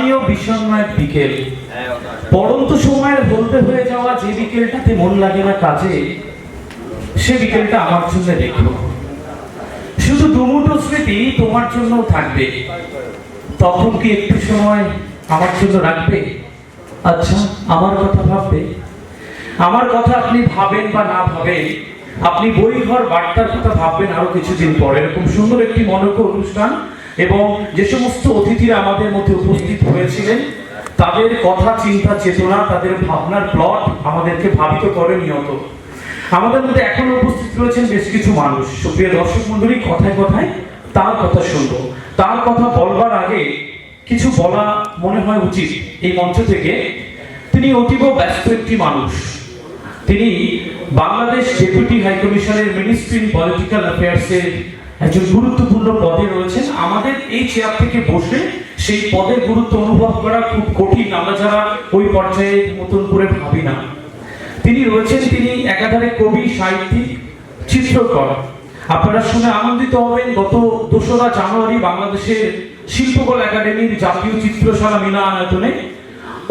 স্থানীয় বিষণ্ণের বিকেল, পড়ন্ত সময়ের হলদে হয়ে যাওয়া যে বিকেলটাতে মন লাগে না কাজে, সে বিকেলটা আমার জন্য রেখো। শুধু দুমুঠো স্মৃতি তোমার জন্য থাকবে, তখন কি একটু সময় আমার জন্য রাখবে? আচ্ছা, আমার কথা ভাববে? আমার কথা আপনি ভাবেন বা না ভাবেন, আপনি বই ঘর বার্তার কথা ভাববেন আরো কিছুদিন পরে। এরকম সুন্দর একটি মনোজ্ঞ অনুষ্ঠান এবং যে সমস্ত অতিথিরা আমাদের মধ্যে উপস্থিত হয়েছিলেন, তাদের কথা, চিন্তা, চেতনা, তাদের ভাবনার প্লট আমাদেরকে ভাবিত করে নিয়ত। আমাদের মধ্যে এখন উপস্থিত রয়েছেন বেশ কিছু মানুষ। সুপ্রিয় দর্শক মন্ডলী, কথায় কথায় তার কথা শুনবো। তার কথা বলবার আগে কিছু বলা মনে হয় উচিত এই মঞ্চ থেকে। তিনি অতীব ব্যস্ত একটি মানুষ। তিনি বাংলাদেশ ডেপুটি হাই কমিশনের মিনিস্ট্রি ইন পলিটিক্যাল অ্যাফেয়ার্সের একজন গুরুত্বপূর্ণ পদে রয়েছেন। আমাদের এই চেয়ার থেকে বসে সেই পদের গুরুত্ব অনুভব করা খুব কঠিন, আমরা যারা ওই পর্যায়ে মতন করে ভাবি না। তিনি রয়েছেন, তিনি একাধারে কবি, সাহিত্যিক, চিত্রকর। আপনারা শুনে আনন্দিত হবেন, গত 2রা জানুয়ারি বাংলাদেশের শিল্পকলা একাডেমির জাতীয় চিত্রশালা মিলনায়তনে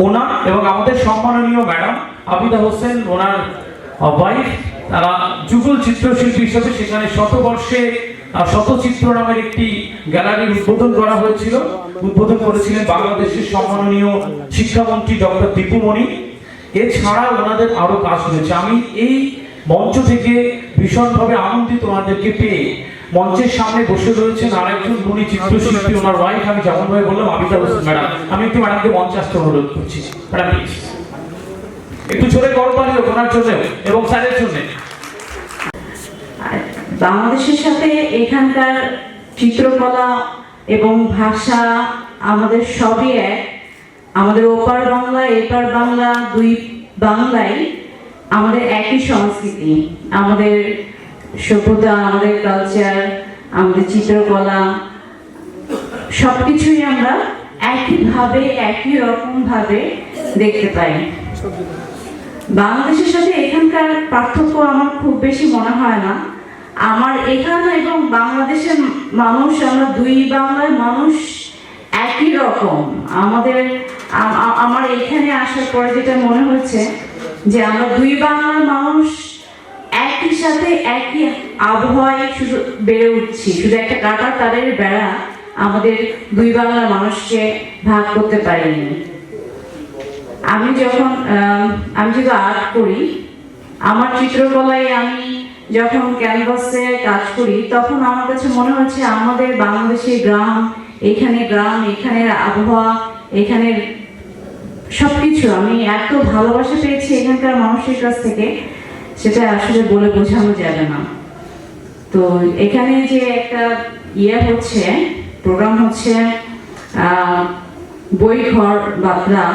ওনার এবং আমাদের সম্মাননীয় ম্যাডাম আবিদা হোসেন, ওনার ওয়াইফ, তারা যুগল চিত্রশিল্পী হিসেবে সেখানে শতবর্ষে শতচিত্র নামের একটি গ্যালারির উদ্বোধন করা হয়েছিল। উদ্বোধন করেছিলেন বাংলাদেশের সম্মাননীয় শিক্ষামন্ত্রী ডক্টর দীপুমণি। এছাড়া ওনাদের আরো কাজ হয়েছে। আমি এই মঞ্চ থেকে ভীষণভাবে আনন্দিত ওনাদেরকে পেয়ে। মঞ্চের সামনে বসে রয়েছেন আরেকজন গুণী চিত্রশিল্পী, ওনার ওয়াইফ, আমি যেমন ভাবে বললাম আবিদা হোসেন ম্যাডাম। আমি একটু ম্যাডামকে মঞ্চে আসতে অনুরোধ করছি। ম্যাডাম প্লিজ একটু জোরে করতালি ওনার জন্য এবং স্যারের জন্য। বাংলাদেশের সাথে এখানকার চিত্রকলা এবং ভাষা আমাদের সবই এক। আমাদের ওপার বাংলা এপার বাংলা, দুই বাংলায় আমাদের একই সংস্কৃতি, আমাদের সভ্যতা, আমাদের কালচার, আমাদের চিত্রকলা সবকিছুই আমরা একইভাবে একই রকম ভাবে দেখতে পাই। বাংলাদেশের সাথে এখানকার পার্থক্য আমার খুব বেশি মনে হয় না। আমার এখানে এবং বাংলাদেশের মানুষ, আমরা দুই বাংলার মানুষ একই রকম। আমার এখানে আসার পরে যেটা মনে হচ্ছে যে আমরা দুই বাংলার মানুষ একই সাথে একই আবহাওয়ায় শুধু বেড়ে উঠছি। শুধু একটা কাঁটা তারের বেড়া আমাদের দুই বাংলার মানুষকে ভাগ করতে পারিনি। আমি যেহেতু আর্ট করি, আমার চিত্রকলায় আমি যখন ক্যানভাসে কাজ করি, তখন আমার কাছে মনে হচ্ছে আমাদের বাংলাদেশের গ্রাম, এখানের আবহাওয়া, এখানের সবকিছু আমি এত ভালোবাসা পেয়েছি এখানকার মানুষের কাছ থেকে, সেটা আসলে বলে বোঝানো যাবে না। তো এখানে যে একটা প্রোগ্রাম হচ্ছে বই ঘর বার্তা।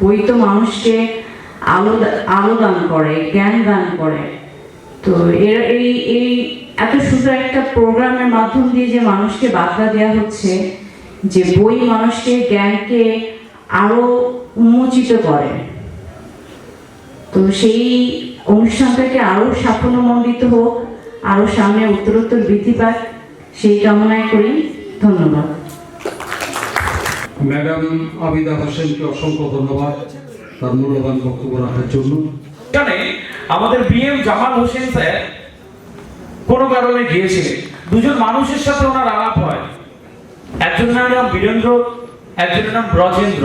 বই তো মানুষকে আলো দান করে, জ্ঞান দান করে। তো এই এত সুন্দর একটা প্রোগ্রামের মাধ্যম দিয়ে যে মানুষকে বার্তা দেওয়া হচ্ছে যে বই মানুষকে, জ্ঞানকে আরো উন্মোচিত করে। তো সেই অনুষ্ঠানটাকে আরো সাফল্যমণ্ডিত হোক, আরো সামনে উত্তরোত্তর বৃদ্ধি পাক, সেই কামনায় করি। ধন্যবাদ। ম্যাডাম আবিদা হোসেনকে অসংখ্য ধন্যবাদ তার মূল্যবান বক্তব্য রাখার জন্য। আমাদের বিএম জামাল হোসেন স্যার কোনো কারণে গিয়েছিলেন, দুজন মানুষের সাথে ওনার আলাপ হয়। একজনের নাম বীরেন্দ্র, একজনের নাম ব্রজেন্দ্র।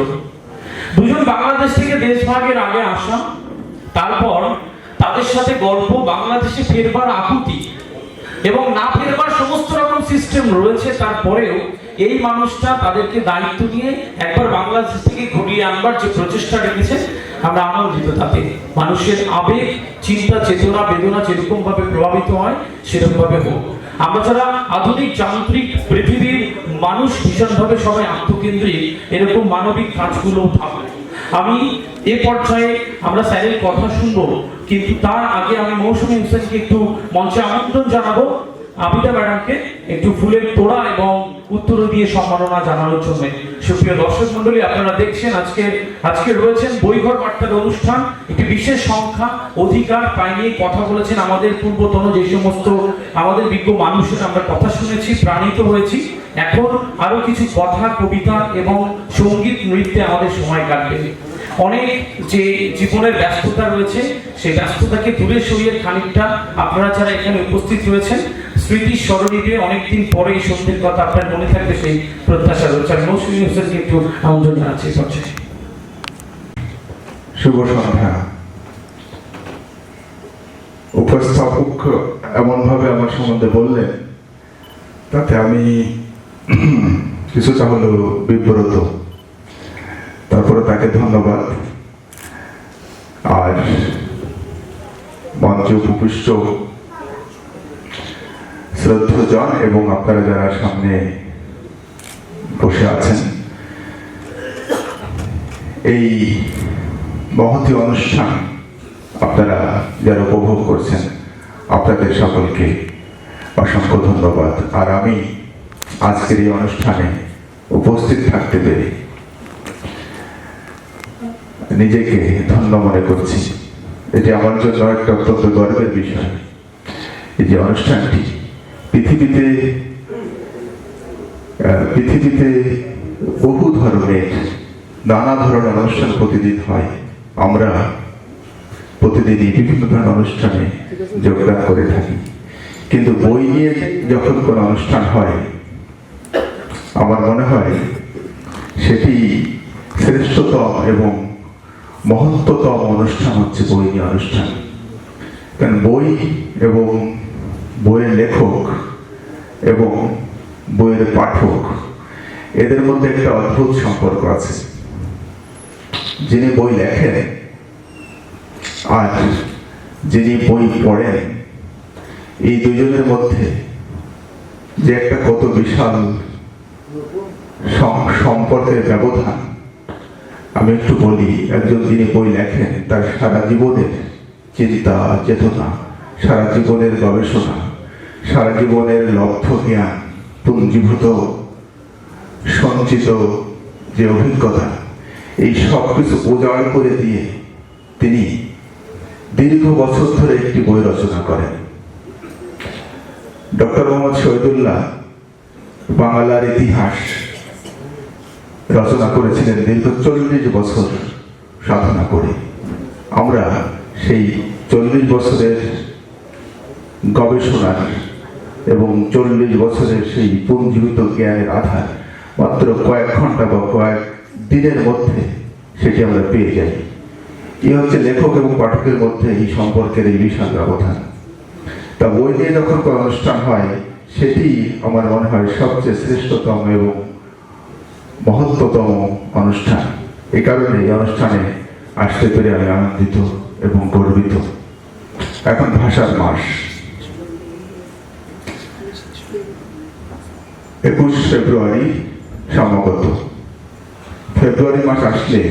দুজন বাংলাদেশ থেকে দেশভাগের আগে আসা, তারপর তাদের সাথে গল্প, বাংলাদেশে ফেরবার আকুতি এবং না ফেরবার সমস্ত রকম সিস্টেম রয়েছে। তারপরেও এই মানুষটা তাদেরকে দায়িত্ব নিয়ে একবার বাংলাদেশ থেকে ঘুরিয়ে আনবার যে প্রচেষ্টা রেখেছে, আমরা আনন্দিত। তাতে মানুষের আবেগ, চিন্তা, চেতনা, বেদনা যেরকম ভাবে প্রভাবিত হয় সেরকম ভাবে হোক। আমরা যারা আধুনিক যান্ত্রিক পৃথিবীর মানুষ, ভীষণভাবে সবাই আত্মকেন্দ্রিক, এরকম মানবিক কাজগুলো থাকবে। আমি এ পর্যায়ে আমরা স্যারের কথা শুনবো, কিন্তু তার আগে আমি মৌসুমী হোসেনকে একটু মঞ্চে আমন্ত্রণ জানাবো। আবিদা ম্যাডামকে একটু ফুলের তোড়া এবং উত্তর দিয়ে সম্মাননা জানানোর জন্য। সুপ্রিয় দর্শক মন্ডলী, আপনারা দেখছেন আজকে রয়েছেন বইঘর বার্তার অনুষ্ঠান। একটি বিশেষ সংখ্যা অধিকার পাই নিয়ে কথা বলেছেন আমাদের পূর্বতন যে সমস্ত আমাদের বিজ্ঞ মানুষের আমরা কথা শুনেছি, প্রাণিত হয়েছি। এখন আরো কিছু কথা, কবিতা এবং সঙ্গীত নৃত্যে আমাদের সময় কাটবে। অনেক যে জীবনের ব্যস্ততা রয়েছে, সেই ব্যস্ততাকে দূরে সরিয়ে খানিকটা আপনারা যারা এখানে উপস্থিত রয়েছেন স্মৃতির স্মরণীতে অনেকদিন পরে এই সন্ধ্যের কথা আপনার মনে থাকবে, সেই প্রত্যাশা রয়েছে। আমি মৌসুমী হোসেনকে একটু আমন্ত্রণ জানাচ্ছি। শুভ সন্ধ্যা। উপস্থাপক এমনভাবে আমার সম্বন্ধে বললেন, তাতে আমি কিছুটা হলেও বিব্রত। তারপরে তাকে ধন্যবাদ। আর মঞ্চে উপবিষ্ট শ্রদ্ধেয়জন এবং আপনারা যারা সামনে বসে আছেন, এই মহতী অনুষ্ঠান আপনারা যারা উপভোগ করছেন, আপনাদের সকলকে অসংখ্য ধন্যবাদ। আর আমি আজকের এই অনুষ্ঠানে উপস্থিত থাকতে পেরে নিজেকে ধন্য মনে করছি। এটি আমার জন্য একটা অত্যন্ত গর্বের বিষয়। এই যে অনুষ্ঠানটি পৃথিবীতে বহু ধরনের নানা ধরনের অনুষ্ঠান প্রতিদিন হয়। আমরা প্রতিদিনই বিভিন্ন ধরনের অনুষ্ঠানে যোগদান করে থাকি, কিন্তু বই নিয়ে যখন কোনো অনুষ্ঠান হয়, আমার মনে হয় সেটি শ্রেষ্ঠতম এবং মহত্বতম অনুষ্ঠান হচ্ছে বই নিয়ে অনুষ্ঠান। কারণ বই এবং বইয়ের লেখক এবং বইয়ের পাঠক, এদের মধ্যে একটা অদ্ভুত সম্পর্ক আছে। যিনি বই লেখেন আর যিনি বই পড়েন, এই দুজনের মধ্যে যে একটা কত বিশাল সম্পর্কের ব্যবধান, আমি একটু বলি। একজন যিনি বই লেখেন, তার সারা জীবনের চিন্তা চেতনা, সারা জীবনের গবেষণা, সারা জীবনের লব্ধ জ্ঞান, পুঞ্জীভূত সঞ্চিত যে অভিজ্ঞতা, এই সব কিছু উজাড় করে দিয়ে তিনি দীর্ঘ বছর ধরে একটি বই রচনা করেন। ডক্টর মোহাম্মদ শহীদুল্লাহ বাংলার ইতিহাস রচনা করেছিলেন দীর্ঘ 40 বছর সাধনা করে। আমরা সেই 40 বছরের গবেষণার এবং 40 বছরের সেই পুঞ্জীভূত জ্ঞানের আধার মাত্র কয়েক ঘন্টা বা কয়েক দিনের মধ্যে সেটি আমরা পেয়ে যাই। এই হচ্ছে লেখক এবং পাঠকের মধ্যে এই সম্পর্কের এই বিশাল ব্যবধান। তা বই নিয়ে যখন কোনো অনুষ্ঠান হয়, সেটি আমার মনে হয় সবচেয়ে শ্রেষ্ঠতম এবং মহত্বতম অনুষ্ঠান। এই কারণে এই অনুষ্ঠানে আসতে পেরে আমি আনন্দিত এবং গর্বিত। এখন ভাষার মাস 21 ফেব্রুয়ারি সমাগত। ফেব্রুয়ারি মাস আসলে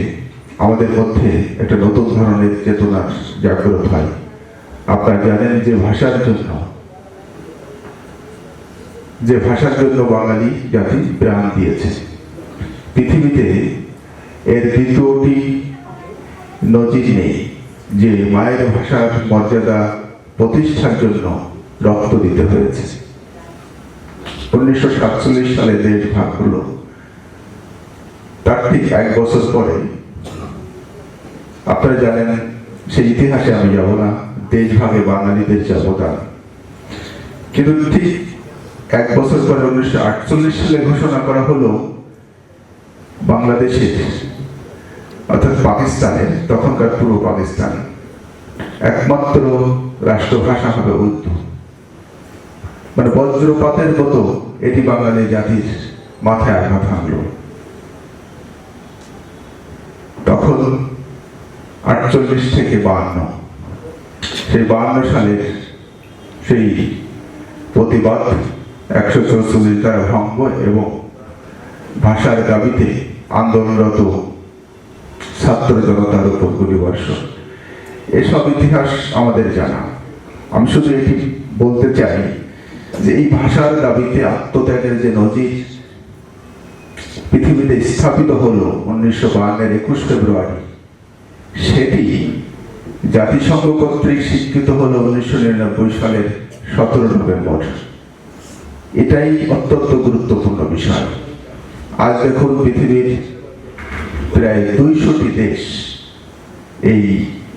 আমাদের মধ্যে একটা নতুন ধরনের চেতনার জাগ্রত হয়। আপনারা জানেন যে ভাষার জন্য বাঙালি জাতি প্রাণ দিয়েছে। পৃথিবীতে এর দ্বিতীয়টি নজির নেই যে মায়ের ভাষার মর্যাদা প্রতিষ্ঠার জন্য রক্ত দিতে হয়েছে। 1947 সালে দেশ ভাগ হলো। তার ঠিক 1 বছর পরে, আপনারা জানেন, সেই ইতিহাসে আমি যাব না, দেশ ভাগে বাঙালিদের যে অবদান। কিন্তু ঠিক 1 বছর পরে 1948 সালে ঘোষণা করা হলো বাংলাদেশের, অর্থাৎ পাকিস্তানের, তখনকার পূর্ব পাকিস্তান, একমাত্র রাষ্ট্রভাষা হবে উর্দু। মানে বজ্রপাতের মতো এটি বাঙালি জাতির মাথায় আঘাত হানল। তখন 48 থেকে 52, সেই 52 সালের সেই প্রতিবাদ 144 ধারা ভঙ্গ এবং ভাষার দাবিতে আন্দোলনরত ছাত্র জনতার উপর গুলিবর্ষণ, এসব ইতিহাস আমাদের জানা। আমি শুধু এটি বলতে চাই যে এই ভাষার দাবিতে আত্মত্যাগের যে নজির, পৃথিবীতে স্থাপিত হলো 1952-এর 21 ফেব্রুয়ারি, সেটি জাতিসংঘ কর্তৃক স্বীকৃত হলো 1999 সালের 17 নভেম্বর। এটাই অত্যন্ত গুরুত্বপূর্ণ বিষয়। আজ দেখুন পৃথিবীর প্রায় 200টি দেশ এই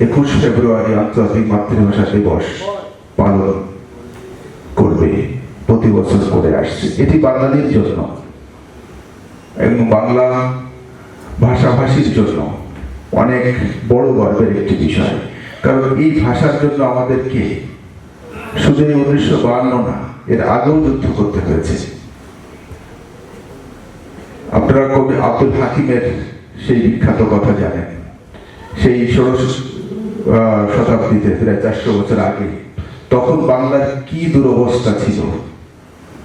21 ফেব্রুয়ারি আন্তর্জাতিক মাতৃভাষা দিবস পালন করবে, প্রতি বছর করে আসছে। এটি বাঙালির জন্য এবং বাংলা ভাষাভাষীর জন্য অনেক বড় গর্বের একটি বিষয়। কারণ এই ভাষার জন্য আমাদেরকে শুধু 1952 না, এর আগেও যুদ্ধ করতে হয়েছে। আপনারা কবি আব্দুল হাকিমের সেই বিখ্যাত কথা জানেন। সেই 16 শতাব্দীতে, প্রায় 400 বছর আগে, তখন বাংলার কি দুরবস্থা ছিল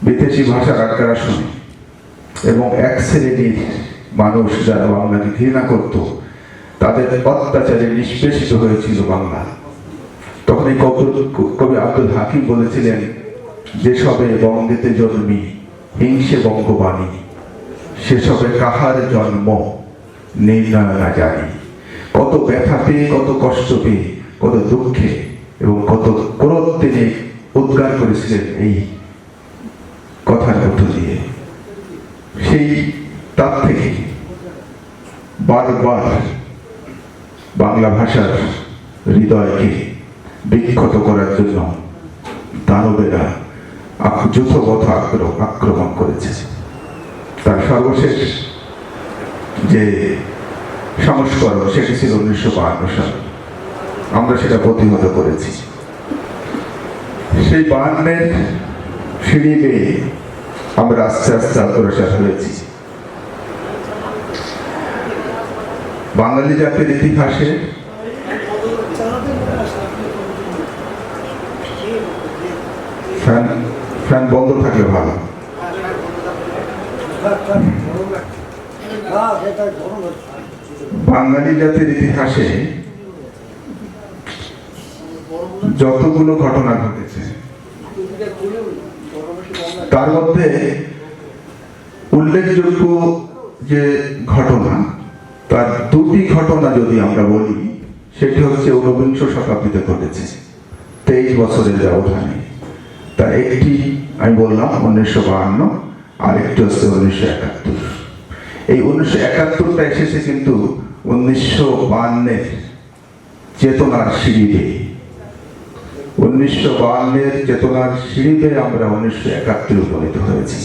বিদেশি ভাষার আগ্রাসনে, এবং এক শ্রেণীর মানুষ যারা বাংলাকে ঘৃণা করত, তাদের অত্যাচারে নিষ্পেষিত হয়েছিল বাংলা। তখন এই কবি আব্দুল হাকিম বলেছিলেন, যেসবে বঙ্গেতে জন্মি হিংসে বঙ্গবাণী, সেসবে কাহার জন্ম নির্ণয় না জানি। কত ব্যথা পেয়ে, কত কষ্ট পেয়ে, কত দুঃখে এবং কত ক্রোধ তিনি উদ্গার করেছিলেন এই কথার মধ্য দিয়ে। সেই তার থেকে বারবার বাংলা ভাষার হৃদয়কে বিক্ষত করার জন্য দানবেরা যুদ্ধবদ্ধ আক্রমণ করেছে। তার সর্বশেষ যে সংস্করণ, সেটি ছিল 1952 সালে। আমরা সেটা প্রতিহত করেছি। সেই 52-এর সিঁড়ি বেয়ে আমরা আস্তে আস্তে অগ্রসর হয়েছি। বাঙালি জাতির ইতিহাসে ফ্যান বন্ধ থাকলে ভালো। বাঙালি জাতির ইতিহাসে যতগুলো ঘটনা ঘটেছে, তার মধ্যে উল্লেখযোগ্য যে ঘটনা, তার দুটি ঘটনা যদি আমরা বলি, সেটি হচ্ছে 19বিংশ শতাব্দীতে ঘটেছে 23 বছরের ব্যবধানে। তার একটি আমি বললাম 1952, আর একটি হচ্ছে 1971। এই 1971টা এসেছে কিন্তু 1952-এর চেতনার সিঁড়ি বেয়ে। 1952-এর চেতনার সিঁড়ি বেয়ে আমরা 1971 উপনীত হয়েছি।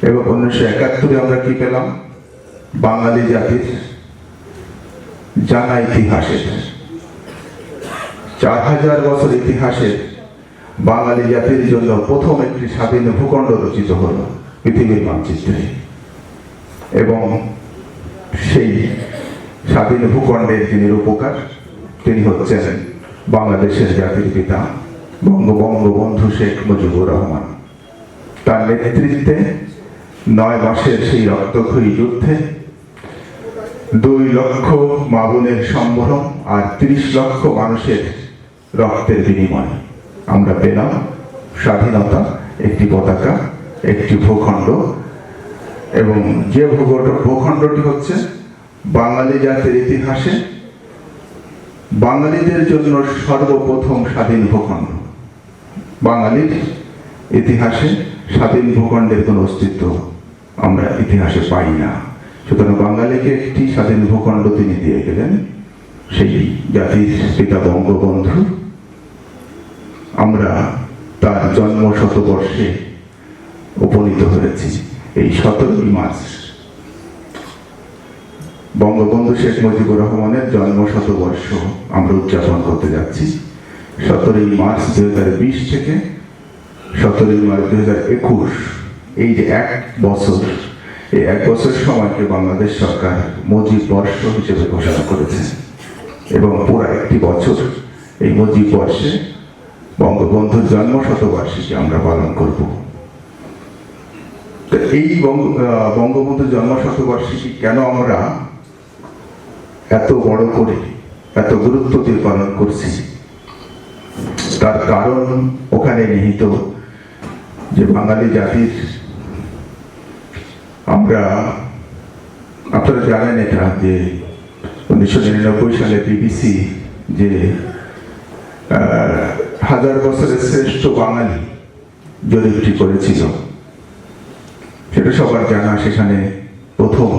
এবং 1971-এ আমরা কি পেলাম? বাঙালি জাতির জানা ইতিহাসের 4000 বছর ইতিহাসের বাঙালি জাতির জন্য প্রথম একটি স্বাধীন ভূখণ্ড রচিত হল পৃথিবীর মানচিত্রে। এবং সেই স্বাধীন ভূখণ্ডের যিনি রূপকার, তিনি হচ্ছেন বাংলাদেশের জাতির পিতা বঙ্গবন্ধু শেখ মুজিবুর রহমান। তার নেতৃত্বে 9 মাসের সেই রক্তক্ষয়ী যুদ্ধে 2 লক্ষ মা বোনের সম্ভ্রম আর 30 লক্ষ মানুষের রক্তের বিনিময়ে আমরা পেলাম স্বাধীনতা, একটি পতাকা, একটি ভূখণ্ড। এবং যে ভূখণ্ডটি হচ্ছে বাঙালি জাতির ইতিহাসে বাঙালিদের জন্য সর্বপ্রথম স্বাধীন ভূখণ্ড। বাঙালির ইতিহাসে স্বাধীন ভূখণ্ডের কোনো অস্তিত্ব আমরা ইতিহাসে পাই না। সুতরাং বাঙালিকে একটি স্বাধীন ভূখণ্ড তিনি দিয়ে গেলেন, সেই জাতির পিতা বঙ্গবন্ধু। আমরা তার জন্ম শতবর্ষে উপনীত হয়েছি। এই 17 মার্চ বঙ্গবন্ধু শেখ মুজিবুর রহমানের জন্ম শতবর্ষ আমরা উদযাপন করতে যাচ্ছি। 17 মার্চ 2020 থেকে 17 মার্চ 2021, এই যে 1 বছর, এই 1 বছর সময়কে বাংলাদেশ সরকার মুজিব বর্ষ হিসেবে ঘোষণা করেছে। এবং পুরো একটি বছর এই মুজিব বর্ষে বঙ্গবন্ধুর জন্ম শতবার্ষিকী আমরা পালন করব। তো এই বঙ্গবন্ধুর জন্ম শতবার্ষিকী কেন আমরা এত বড় করে, এত গুরুত্ব দিয়ে পালন করছি, তার কারণ ওখানে নিহিত। যে বাঙালি জাতির আমরা আপনারা জানেন এটা যে 1999 সালে বিবিসি যে 1000 বছরের শ্রেষ্ঠ বাঙালি জরিপটি করেছিল, সেটা সবার জানা। সেখানে প্রথম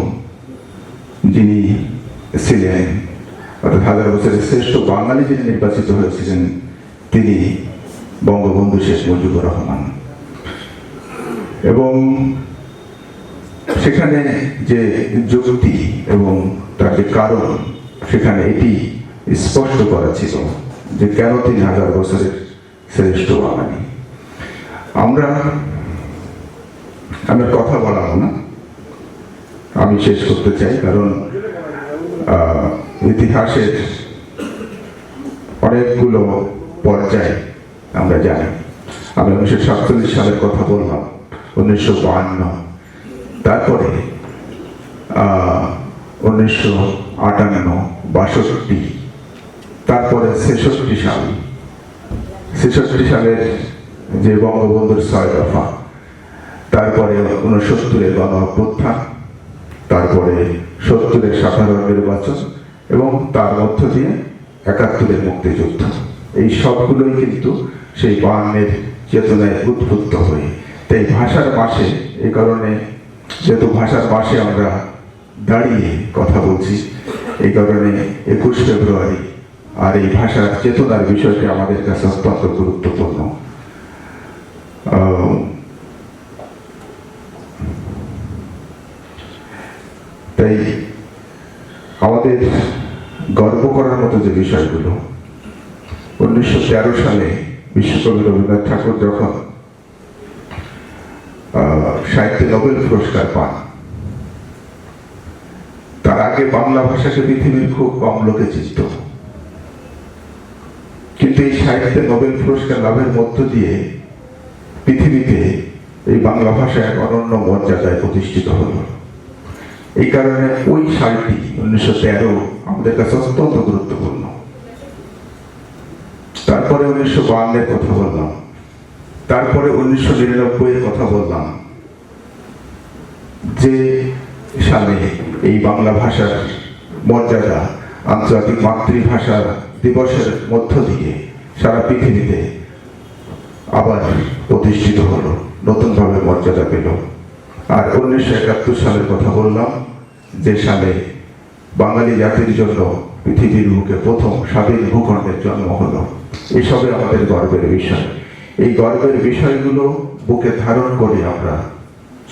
যিনি ছিলেন, অর্থাৎ 1000 বছরের শ্রেষ্ঠ বাঙালি যিনি নির্বাচিত হয়েছিলেন, তিনি বঙ্গবন্ধু শেখ মুজিবুর রহমান। এবং সেখানে যে যুক্তি এবং তার যে কারণ, সেখানে এটি স্পষ্ট করা ছিল যে কেন তিনি 1000 বছরের শ্রেষ্ঠ বাঙালি। আমি কথা বলাবো না, আমি শেষ করতে চাই, কারণ ইতিহাসের অনেকগুলো পর্যায়ে আমরা জানি। আমি 1947 সালের কথা বললাম, 1952, তারপরে 1958, 62, তারপরে 66 সালের যে বঙ্গবন্ধুর 6 দফা, তারপরে 69-এর গণ অভ্যুত্থান, তারপরে 70-এর সাধারণ নির্বাচন এবং তার মধ্য দিয়ে 71-এর মুক্তিযুদ্ধ। এই সবগুলোই কিন্তু সেই 52-এর চেতনায় উদ্বুদ্ধ হয়ে, তাই ভাষার মাসে, এই কারণে যেহেতু ভাষার মাসে আমরা দাঁড়িয়ে কথা বলছি, এই কারণে 21 ফেব্রুয়ারি আর এই ভাষার চেতনার বিষয়টি আমাদের কাছে অত্যন্ত গুরুত্বপূর্ণ। তাই আমাদের গর্ব করার মতো যে বিষয়গুলো, 1913 সালে বিশ্বকবি রবীন্দ্রনাথ ঠাকুর যখন সাহিত্যে নোবেল পুরস্কার পান, তার আগে বাংলা ভাষাকে পৃথিবীর খুব কম লোকে চিনত, কিন্তু এই সাহিত্যে নোবেল পুরস্কার লাভের মধ্য দিয়ে পৃথিবীতে এই বাংলা ভাষা এক অনন্য মর্যাদায় প্রতিষ্ঠিত হল। এই কারণে ওই সালটি 1913 আমাদের কাছে অত্যন্ত গুরুত্বপূর্ণ। তারপরে 1952-এর কথা বললাম, তারপরে 1999-এর কথা বললাম, যে সালে এই বাংলা ভাষার মর্যাদা আন্তর্জাতিক মাতৃভাষা দিবসের মধ্য দিয়ে সারা পৃথিবীতে আবার প্রতিষ্ঠিত হলো, নতুনভাবে মর্যাদা পেল। আর 1971 সালের কথা বললাম, যে সালে বাঙালি জাতির জন্য পৃথিবীর বুকে প্রথম স্বাধীন ভূখণ্ডের জন্ম হলো। এসবে আমাদের গর্বের বিষয়। এই গর্বের বিষয়গুলো বুকে ধারণ করে আমরা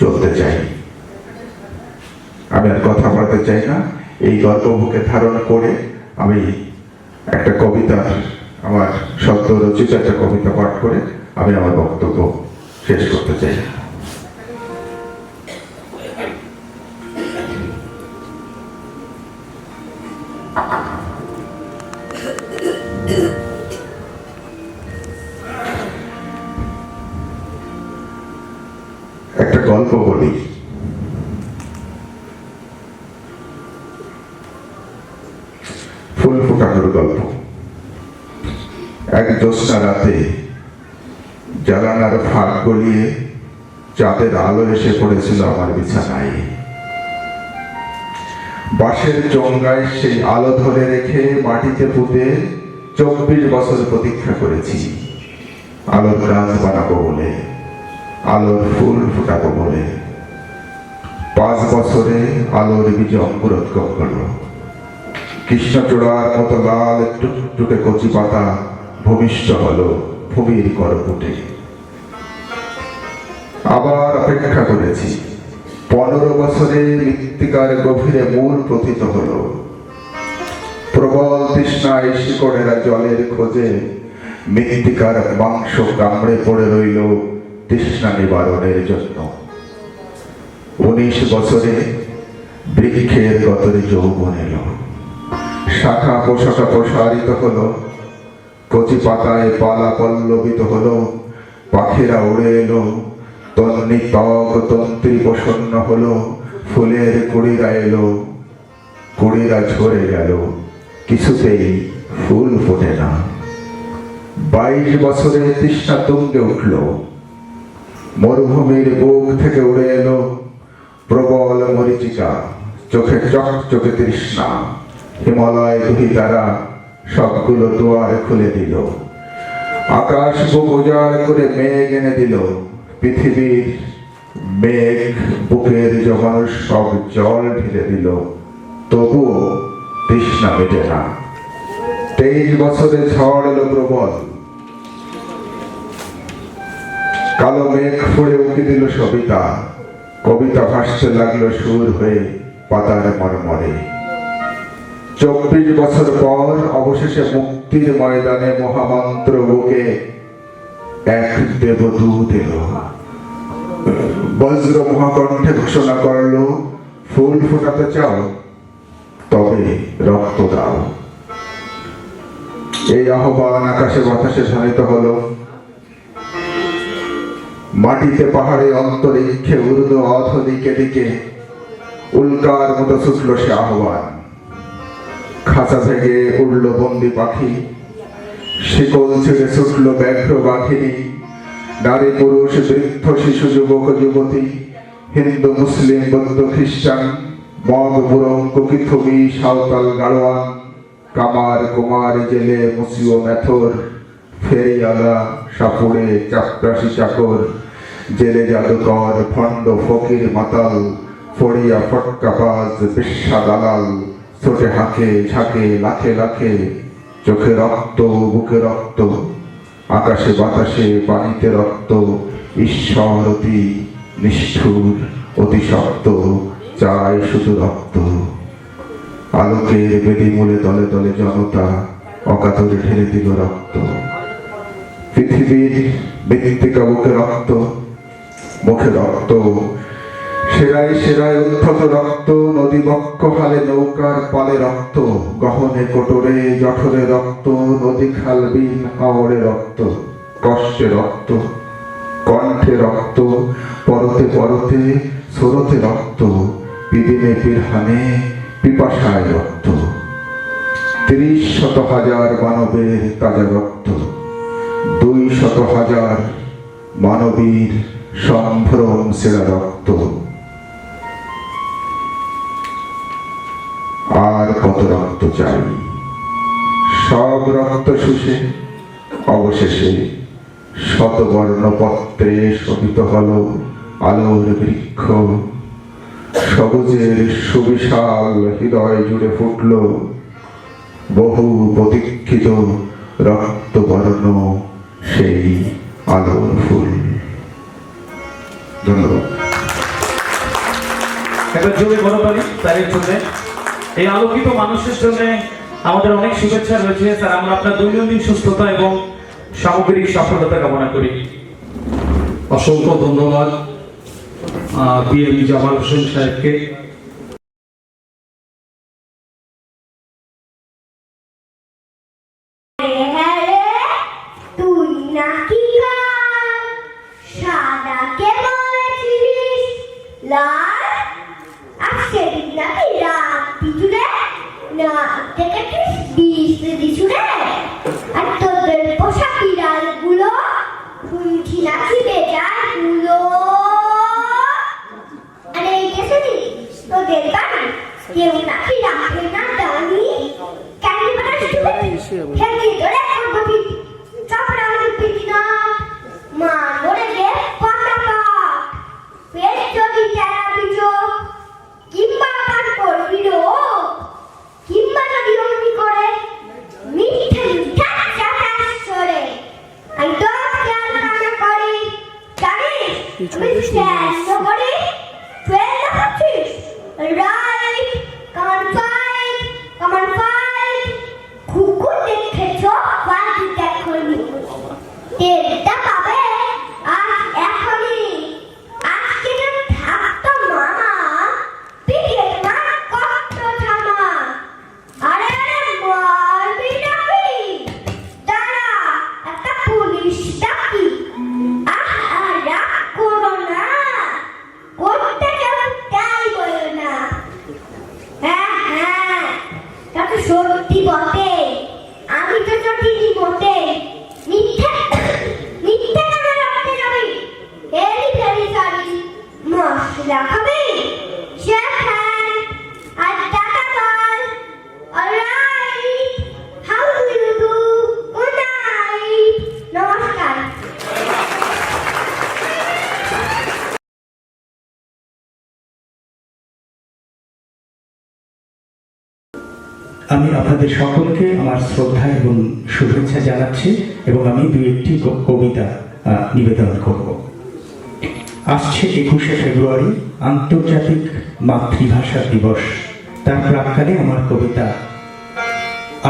চলতে চাই। আমি আর কথা বলতে চাই না, এই গর্ব বুকে ধারণ করে আমি একটা কবিতা, আমার সদ্য রচিত একটা কবিতা পাঠ করে আমি আমার বক্তব্য শেষ করতে চাই। একটা গল্প বলি। ফুল ফোটানোর গল্প। এক জ্যোৎস্না রাতে জানালার ফাঁক গলিয়ে চাঁদের আলো এসে পড়েছিল আমার বিছানায়। বাঁশের চোঙ্গায় সেই আলো ধরে রেখে মাটিতে পুঁতে 24 বছর প্রতীক্ষা করেছি, আলোর গাছ বানাবো বলে, আলোর ফুল ফোটাবো বলে। 5 বছরে আলোর বীজ অঙ্কুরোদ্গম হলো। কৃষ্ণচূড়ার মতো লাল টুকটুকে কচি পাতা ভূমিষ্ঠ হলো ভূমির করপুটে। আবার অপেক্ষা করেছি। 15 বছরে মৃত্তিকার গভীরে মূল প্রথিত হলো। প্রবল তৃষ্ণায় শিকড়েরা জলের খোঁজে মৃত্তিকার মাংস কামড়ে পড়ে রইল তৃষ্ণা নিবারণের জন্য। 19 বছরে বৃক্ষের গতরে যৌবন এলো। শাখা পোশাখা প্রসারিত হলো, কচি পাতায় পালা পল্লবিত হলো, পাখিরা উড়ে এলো, তন্নি ত্বক তন্ত্রী প্রসন্ন হলো, ফুলের কুড়িরা এলো, কুড়িরা ঝরে গেল, কিছুতেই ফুল ফোটে না। 22 বছরে তৃষ্ণা তুঙ্গে উঠল। মরুভূমির বুক থেকে উড়ে এলো প্রবল মরীচিকা, চোখে চকচকে তৃষ্ণা, হিমালয় দুহি তারা সবগুলো দুয়ার খুলে দিল। আকাশ বুক উজাড় করে মেঘ এনে দিল, পৃথিবীর মেঘ বুকের জমানো সব জল ঢেলে দিল, তবুও তৃষ্ণা মেটে না। 23 বছরে ঝড় এলো প্রবল, কালো মেঘ ফুড়ে উঁকি দিল সবিতা, কবিতা ভাসতে লাগলো সুর হয়ে পাতার মরমরে। 24 বছর পর অবশেষে মুক্তির ময়দানে মহামন্ত্র বুকে এক দেবদূত এলো, বজ্র মহাকণ্ঠে ঘোষণা করলো, ফুল ফোটাতে চাও তবে রক্ত দাও। এই আহ্বান আকাশে বাতাসে ধ্বনিত হলো, মাটিতে পাহাড়ে অন্তরিক্ষে উর্দু অধ দিকে দিকে উল্কার মতো ছুটল সে আহ্বান। খাঁচা থেকে উড়ল বন্দি পাখি, শিকল ছেড়ে ছুটল ব্যাঘ্র বাঘিনী, নারী পুরুষ বৃদ্ধ শিশু যুবক যুবতী, হিন্দু মুসলিম বৌদ্ধ খ্রিস্টান, মগ বুড়ং কুকিথুবি সাঁওতাল গাড়োয়ান, কামার কুমার জেলে মুসিও মেথর, ফেরিয়ালা সাপুড়ে চাপরাশি চাকর, জেলে জাদুকর ভণ্ড ফকির মাতাল, ফড়িয়া ফটকাবাজ বিশ্বা দালাল, ছোটে হাঁকে ঝাঁকে লাখে লাখে, চোখে রক্ত বুকে রক্ত, আকাশে বাতাসে পানিতে রক্ত, ঈশ্বর অতি নিষ্ঠুর অতি শক্ত, চায় শুধু রক্ত। আলোকের বেদি মূলে দলে দলে জনতা অকাতরে ঢেলে দিল রক্ত। পৃথিবীর মৃত্তিকা বুকে রক্ত, মুখে রক্ত, সেরায় সেরায় উদ্ধত রক্ত, নদী বক্ষ হালে নৌকার পালে রক্ত, গহনে কোটরে জঠরে রক্ত, নদী খাল বিল হাওড়ে রক্ত, কষ্টে রক্ত, কণ্ঠে রক্ত, পরতে পরতে স্রোতে রক্ত, পিদিনে পিরহানে পিপাসায় রক্ত। 30,000 মানবের তাজা রক্ত, 200,000 মানবীর সম্ভ্রম সেরা রক্ত। আর কত রক্ত চাই? সব রক্ত শুষে অবশেষে শতবর্ণ পত্রে শোভিত হল আলোর বৃক্ষ। সবুজের সুবিশাল হৃদয় জুড়ে ফুটল বহু প্রতীক্ষিত রক্তবর্ণ সেই আলোর ফুল। ধন্যবাদ। একবার জোরে বড়তালি তাদের জন্য, এই আলোকিত মানুষের জন্য আমাদের অনেক শুভেচ্ছা রয়েছে স্যার। আমরা আপনার দৈনন্দিন সুস্থতা এবং সামগ্রিক সফলতা কামনা করি। অসংখ্য ধন্যবাদ PM জামাল হোসেন সাহেবকে। তুই নাকি সাদাকে বলেছিলিস লাল, আর সেদিন নাকি রাত পিছুরে না দেখেছিস বিষ দিছুরে, আর তোদের পোষা বিড়ালগুলো শুনছি নাকি বেজারগুলো। আরে এই গেছিলি তোদের বাড়ি কেউ নাকি রাখে না জানি, কেন খেলি ধরে করবি চাপড়া পিটি না মা ধরে গে পাতা কাট পেট যদি চারা পিছো কিংবা পান করবি রো, কিংবা যদি অমনি করে মিঠে মিঠা চাটা সরে আমি তো খেয়াল কানা করি জানিস আমি স্ট্যান্ড করি ট্রেন দেখাচ্ছিস রাইট কামান ফাইট কুকুর দেখেছ বাড়ি দেখনি তেলটা পাবে আজ এখনই, আজকে যে থাকতো মামা পিঠে মার কত থামা। আরে মারবি নাকি দাঁড়া একটা পুলিশ ডাকি। আহা রাগ করো না, করতে কেউ তাই বলো না। হ্যাঁ তা তো সত্যি বটে, আমি তো চটিনি বটে। মিথ্যে মিথ্যে কেন রাখতে যাবি? Very very sorry. মশলা খাবি? শেফ হ্যান্ড আমি আপনাদের সকলকে আমার শ্রদ্ধা এবং শুভেচ্ছা জানাচ্ছি এবং আমি দুই একটি কবিতা নিবেদন করব। আসছে 21শে ফেব্রুয়ারি আন্তর্জাতিক মাতৃভাষা দিবস। তার প্রাক্কালে আমার কবিতা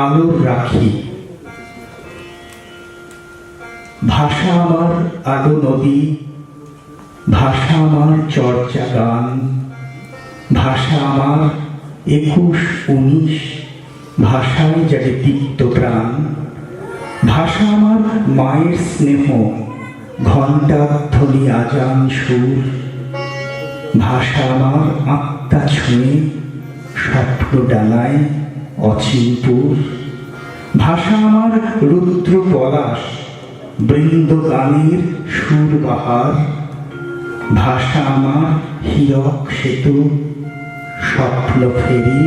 আলোর রাখি। ভাষা আমার আলো নদী, ভাষা আমার চর্চা গান, ভাষা আমার 21-19, ভাষায় যাবে দীপ্ত প্রাণ। ভাষা আমার মায়ের স্নেহ, ঘণ্টা ধ্বনি আজান সুর। ভাষা আমার আত্মা ছুঁয়ে স্বপ্ন ডানায় অচিনপুর। ভাষা আমার রুদ্র পলাশ, বৃন্দ গানের সুর বাহার। ভাষা আমার হীরক সেতু, স্বপ্ন ফেরি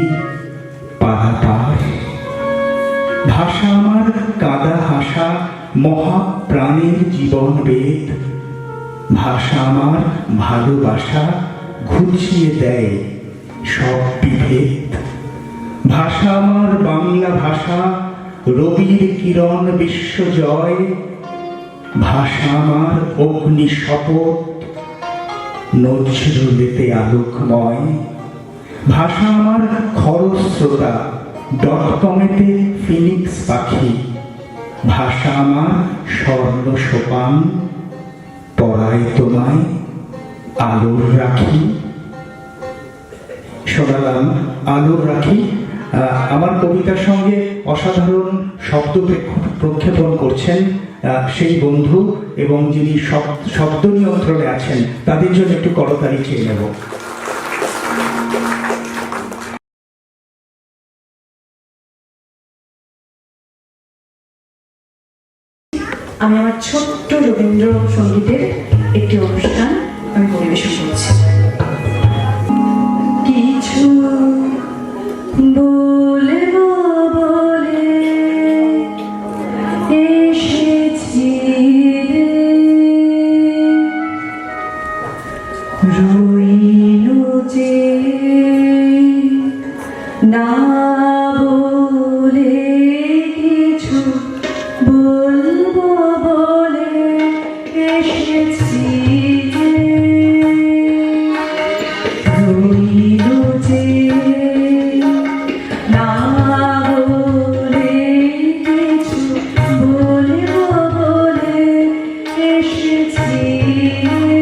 পারাপার। ভাষা আমার কাদা হাসা, মহাপ্রাণের জীবন বেদ। ভাষা আমার ভালোবাসা, ঘুচিয়ে দেয় সব বিভেদ। ভাষা আমার বাংলা ভাষা, রবির কিরণ বিশ্বজয়। ভাষা আমার অগ্নি শপথ, নজরুলেতে আলোকময়। ভাষা আমার খরস্রোতা, .কমেতে ফিনিক্স পাখি। ভাষা আমার স্বর্ণ সোপান, পরায় তোমায় আলোর রাখি। শোনালাম আলোর রাখি। আমার কবিতার সঙ্গে অসাধারণ শব্দ প্রক্ষেপণ করছেন সেই বন্ধু এবং যিনি শব্দ নিয়ন্ত্রণে আছেন, তাদের জন্য একটু করতালি চেয়ে নেব। আমি আমার ছোট্ট রবীন্দ্রসঙ্গীতের একটি অনুষ্ঠান আমি পরিবেশন করছি। কিছু বলবো বলে এসেছি রে, রইল যে না বলে কিছু বলবো বলে এসেছি রে, রইল যে না বলে কিছু বলবো বলে এসেছি রে।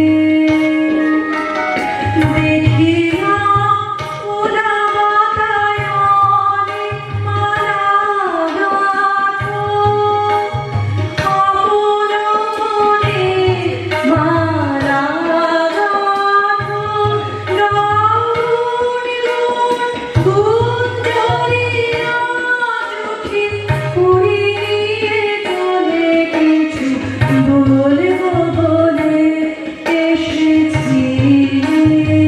দেখিলাম ওরা বাতায়নে মালা গাঁথো, আপন মনে মালা গাঁথো। গাউন গুঞ্জরিয়া চোখে উড়িয়ে চলে কিছু বলবো বলে এসেছি রে।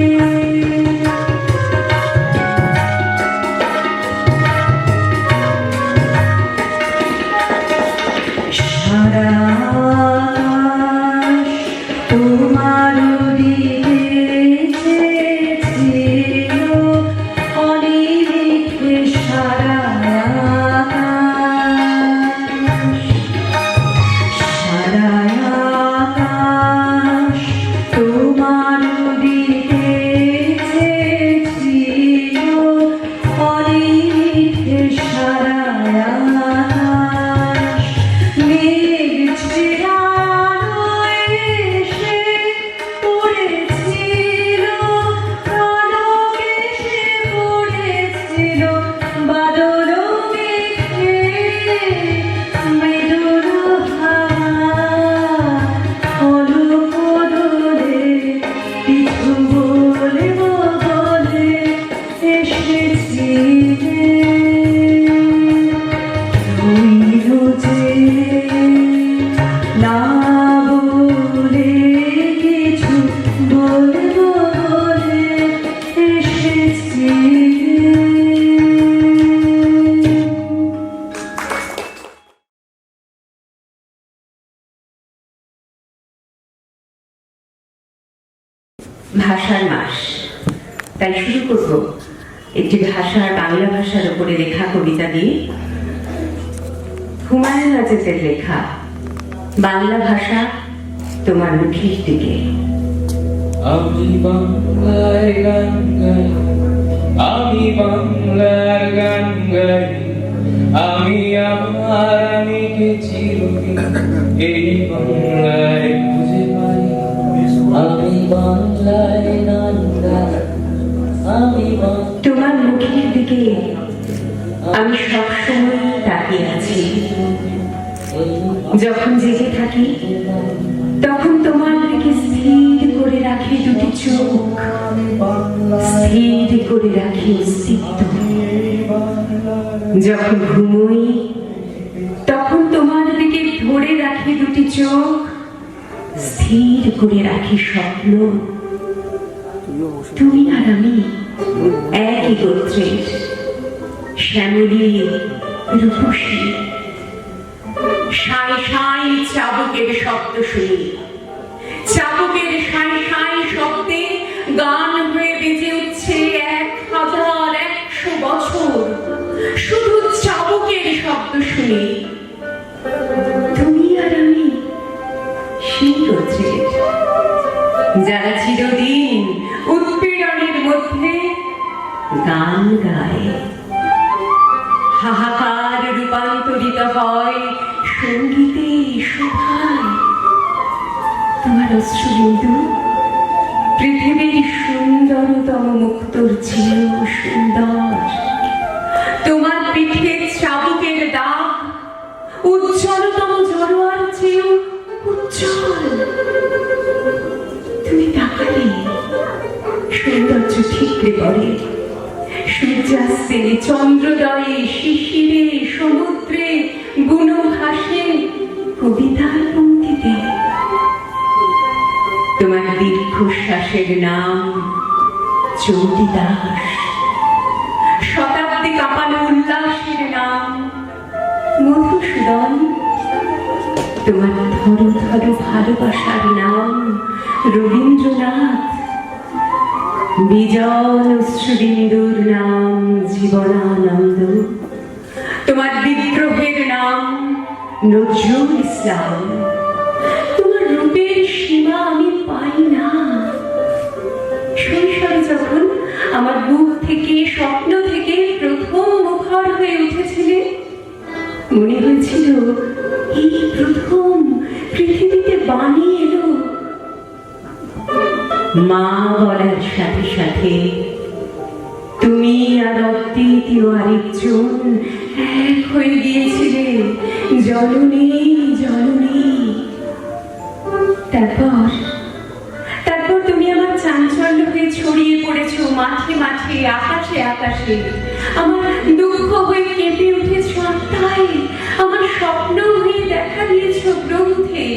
সারা আকাশ তোমার দিকে চেয়েছিল, অনিমিষে সারা আকাশ। সারা আকাশ তোমার দিকে চেয়েছিল, অনিমিষে সারা আকাশ। মেঘ ছেড়ানোয় এসে পড়েছিল, প্রাণকে সে পড়েছিল বাদল মেঘে। মৃদুর হাওয়া অলক দোলে, কিছু বলবো বলে এসেছি রে, রইল যে না বলে কিছু বলবো বলে এসেছি রে। ভাষার মাস, তাই শুরু করব একটি ভাষার বাংলা ভাষার উপরে লেখা কবিতা দিয়ে হুমায়ুন আজাদের লেখা বাংলা ভাষা তোমার মুখের দিকে। আমি বাংলার গান গাই, আমি বাংলার গান গাই, আমি আমার আমিকে চিরদিন এই বাংলায় খুঁজে পাই। আমি বাংলায় গান গাই, আমি তোমার মুখের দিকে আমি সবসময় তাকিয়ে আছি। যখন জেগে থাকি তখন তোমার দিকে স্থির করে রাখি দুটি চোখ, স্থির করে রাখি অস্তিত্ব। যখন ঘুমোই তখন তোমার দিকে ধরে রাখি দুটি চোখ, স্থির করে রাখি স্বপ্ন। তুমি আর আমি একই গোত্রের, শ্যামলী রূপসী। সাঁই সাঁই চাবুকের শব্দ শুনি, চাবুকের সাঁই সাঁই শব্দে গান হয়ে বেজে উঠছে 1100 বছর। শুধু চাবুকের শব্দ শুনি। তুমি আর আমি সেই গোত্রের, যারা চিরদিন উৎপীড়নের মধ্যে গান গায়। হাহাকার রূপান্তরিত হয় সঙ্গীতে, শোভায়। তোমার অশ্রুবিন্দু পৃথিবীর সুন্দরতম মুক্তর চেয়েও সুন্দর। তোমার পিঠে চাবুকের দাগ উজ্জ্বলতম জড়োয়ার চেয়েও উজ্জ্বল। তুমি তাকালে সৌন্দর্য ঠিকরে পড়ে। সূর্যাস্তে, চন্দ্রোদয়ে, শিশিরে, সমুদ্রে, গুণভাসে, কবিতার পঙ্ক্তিতে। তোমার দীর্ঘশ্বাসের নাম চণ্ডীদাস, শতাব্দী কাঁপানো উল্লাসের নাম মধুসূদন। তোমার ধরো ধরো ভালোবাসার নাম রবীন্দ্রনাথ। বিজন অশ্রুবিন্দুর নাম জীবনানন্দ। তোমার বিদ্রোহের নাম নজরুল ইসলাম। তোমার রূপের সীমা আমি পাই না। শৈশবে যখন আমার বুক থেকে, স্বপ্ন থেকে প্রথম মুখর হয়ে উঠেছিলে, মনে হয়েছিল এই প্রথম পৃথিবীতে বাণী এলো। মা বলার সাথে সাথে তুমি আর অদ্বিতীয় আরেকজন এক হয়ে গিয়েছিলে, জননী জননী। তারপর তুমি আমার চাঞ্চল্য হয়ে ছড়িয়ে পড়েছ মাঠে মাঠে, আকাশে আকাশে। আমার দুঃখ হয়ে কেঁপে উঠেছ আত্মায়, আমার স্বপ্ন হয়ে দেখা দিয়েছ গ্রন্থে।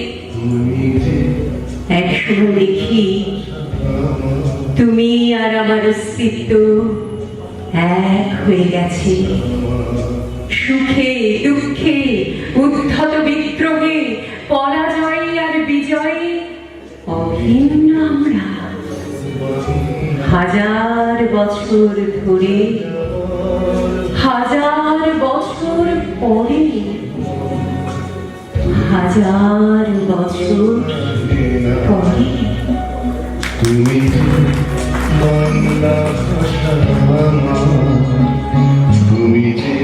একসময় দেখি তুমি আর আমার অস্তিত্ব এক হয়ে গেছে। সুখে দুঃখে, উদ্ধত বিদ্রোহে, পরাজয় আর বিজয়ে অভিন্ন আমরা। 1000 বছর ধরে, 1000 বছর পরে, 1000 বছর পরে। তুমি বাংলা ভাষা আমার, তুমি যে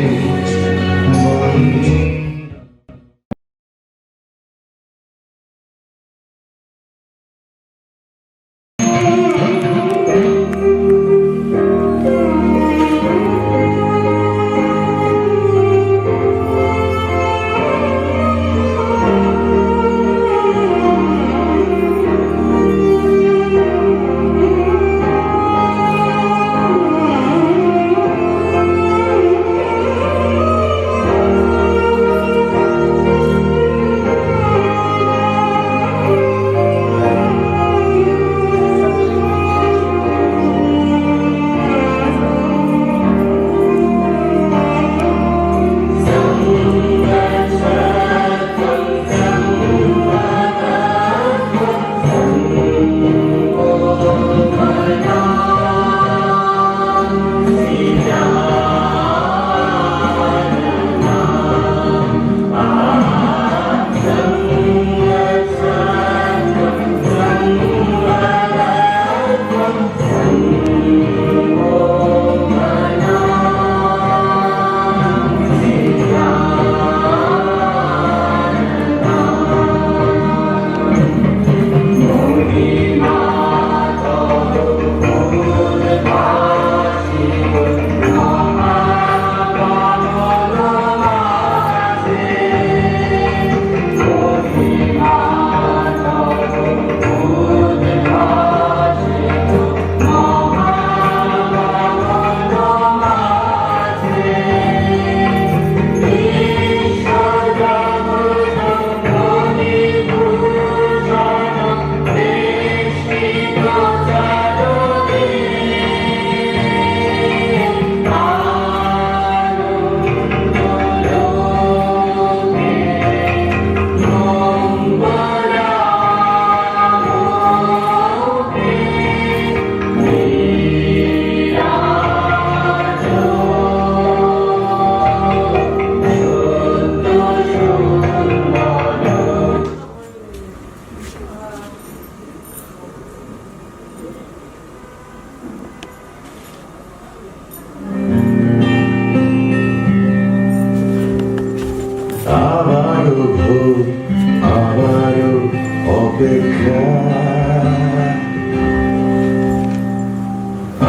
অপেক্ষা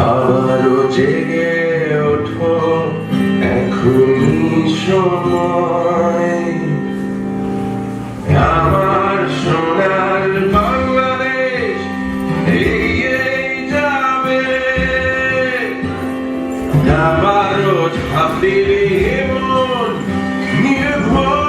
আবারও জেগে ওঠো এখনই সময় আমার সোনার বাংলাদেশ এগিয়েই যাবে আবারও ঝাঁপ দিবি মন নির্ভয়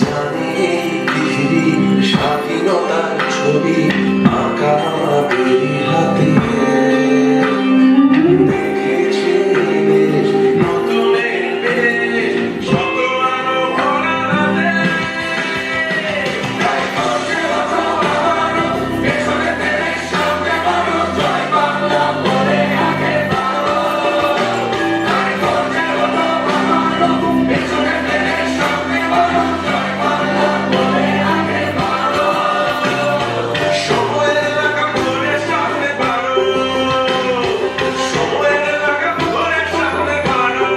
জানি এই পৃথিবীর স্বাধীনতার ছবি আঁকা আমাদের হাতে দেখেছি দেশ নতুনের দেশ শত আলো ভরা রাতে তাই করছে আবারও পেছনে ফেলে সামনে বাড়ো জয় বাংলা বলে আগে বাড়ো তাই করছে আবারও পেছনে ফেলে সামনে বাড়ো জয় বাংলা বলে আগে বাড়ো সময়ের লাগা ধরে সামনে বাড়ো সময়ের লাগা ধরে সামনে বাড়ো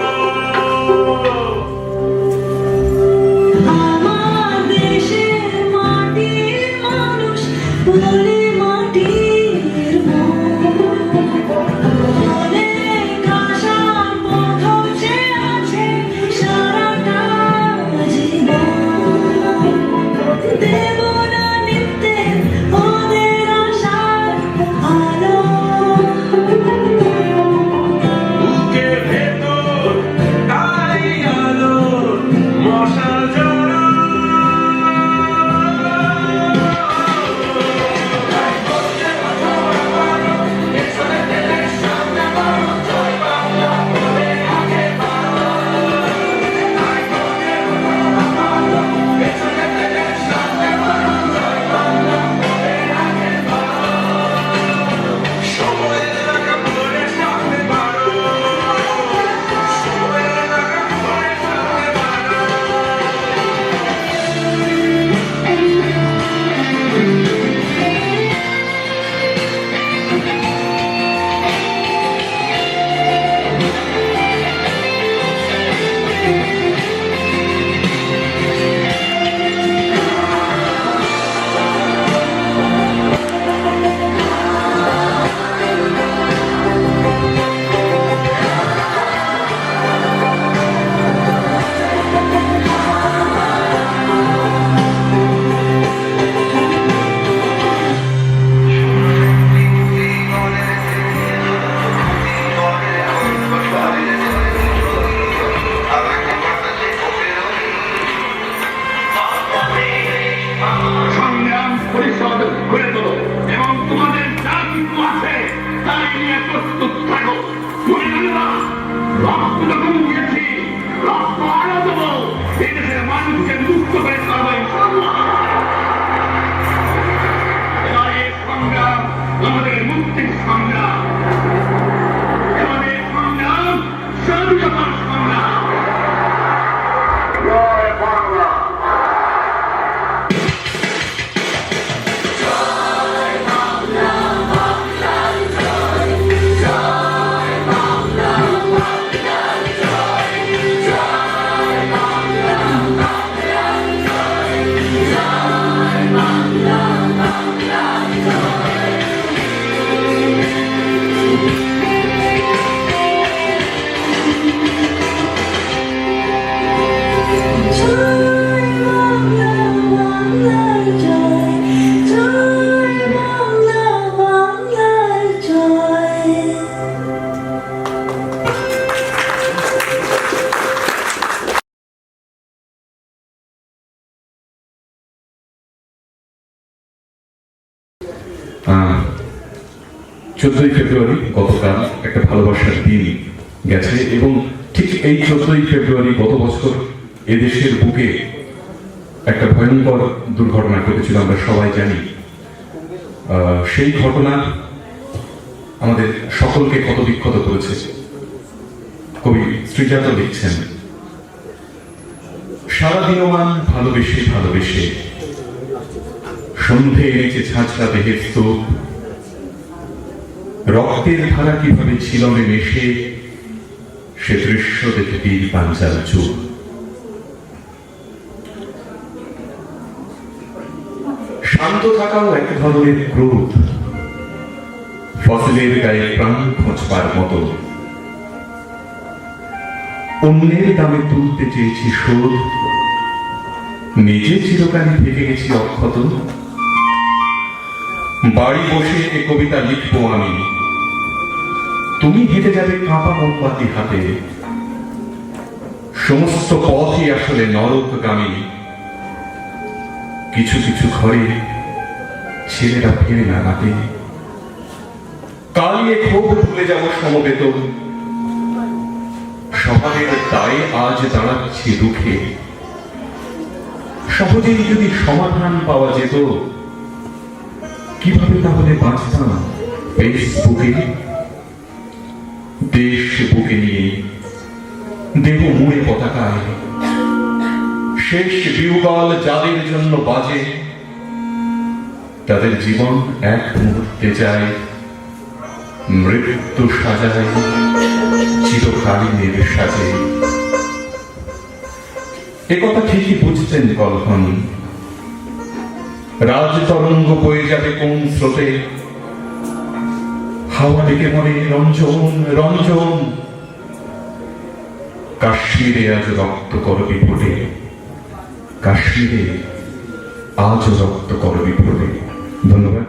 আমার দেশের মাটির মানুষ বলে মাটির অনেক আশার পথ সে আছে সারাটা জীবন দেব না নিত্যে ওদের আশার আলো বুকের ভেতর তাই আলোর মশাল জ্বলো তাই করছে আবারও পেছনে ফেলে সামনে বাড়ো জয় বাংলা বলে আগে বাড়ো তাই করছে আবারও পেছনে ফেলে সামনে বাড়ো জয় বাংলা বলে আগে বাড়ো সময়ের লাগা ধরে সামনে বাড়ো সময়ের লাগা ধরে সামনে বাড়ো সংগ্রাম পরিষদ গড়ে তোলো এবং তোমাদের যা কিছু আছে তাই নিয়ে প্রস্তুত থাকো মনে রাখবা রক্ত যখন দিয়েছি রক্ত আরো দেবো এই দেশের মানুষকে মুক্ত করে ছাড়বো ইনশাআল্লাহ। এবার এই সংগ্রাম আমাদের মুক্তির সংগ্রাম এবার এই সংগ্রাম স্বাধীনতার সংগ্রাম। জয় বাংলা। জয় বাংলা বাংলার জয় জয় বাংলা বাংলার জয় চোদ্দই ফেব্রুয়ারি গতকাল একটা ভালোবাসার দিন গেছে এবং ঠিক এই 14ই ফেব্রুয়ারি গত বছর এদেশের বুকে একটা ভয়ঙ্কর দুর্ঘটনা ঘটেছিল, আমরা সবাই জানি। সেই ঘটনা আমাদের সকলকে ক্ষত বিক্ষত করেছে। কবি শ্রীজাত লিখছেন, সারা দিনমান ভালোবেসে ভালোবেসে সন্ধে এনেছে ছাঁচড়া দেহের স্তূপ, রক্তের ধারা কিভাবে ছিলমে মেশে সে দৃশ্য দেখে তীর পাঞ্জাল চুপ। শান্ত থাকাও এক ধরনের ক্রোধ, ফসলের গায়ে প্রাণ খোঁজবার মতো। অন্যের দামে তুলতে চেয়েছি শোধ, নিজে চিরকালই থেকে গেছি অক্ষত। বাড়ি বসে এ কবিতা লিখবো আমি, তুমি হেঁটে যাবে কাঁপা মোমবাতি হাতে। সমস্ত পথই আসলে নরকগামী, কিছু কিছু ঘরে ছেলেরা ফেরে না রাতে। কালিয়ে ক্ষোভ ভুলে যাব সমবেত, স্বভাবের দায়ে আজ দাঁড়াচ্ছি দুঃখে। সহজেই যদি সমাধান পাওয়া যেত, কিভাবে তাহলে বাঁচতাম ফেসবুকে। দেশ বুকে নিয়ে দেহ মুড়ে পতাকায়, শেষ বিউগল যাদের জন্য বাজে, তাদের জীবন এক মুহূর্তে যায়, মৃত্যু সাজায় চিরকালীনের সাজে। একথা ঠিকই বুঝতেন কলহন, রাজতরঙ্গ বয়ে যাবে কোন স্রোতে। হাওয়া ডেকে মনে রঞ্জন রঞ্জন, কাশ্মীরে আজ রক্ত করবি ফোটে, কাশ্মীরে আজ রক্ত করবি ফোটে। ধন্যবাদ।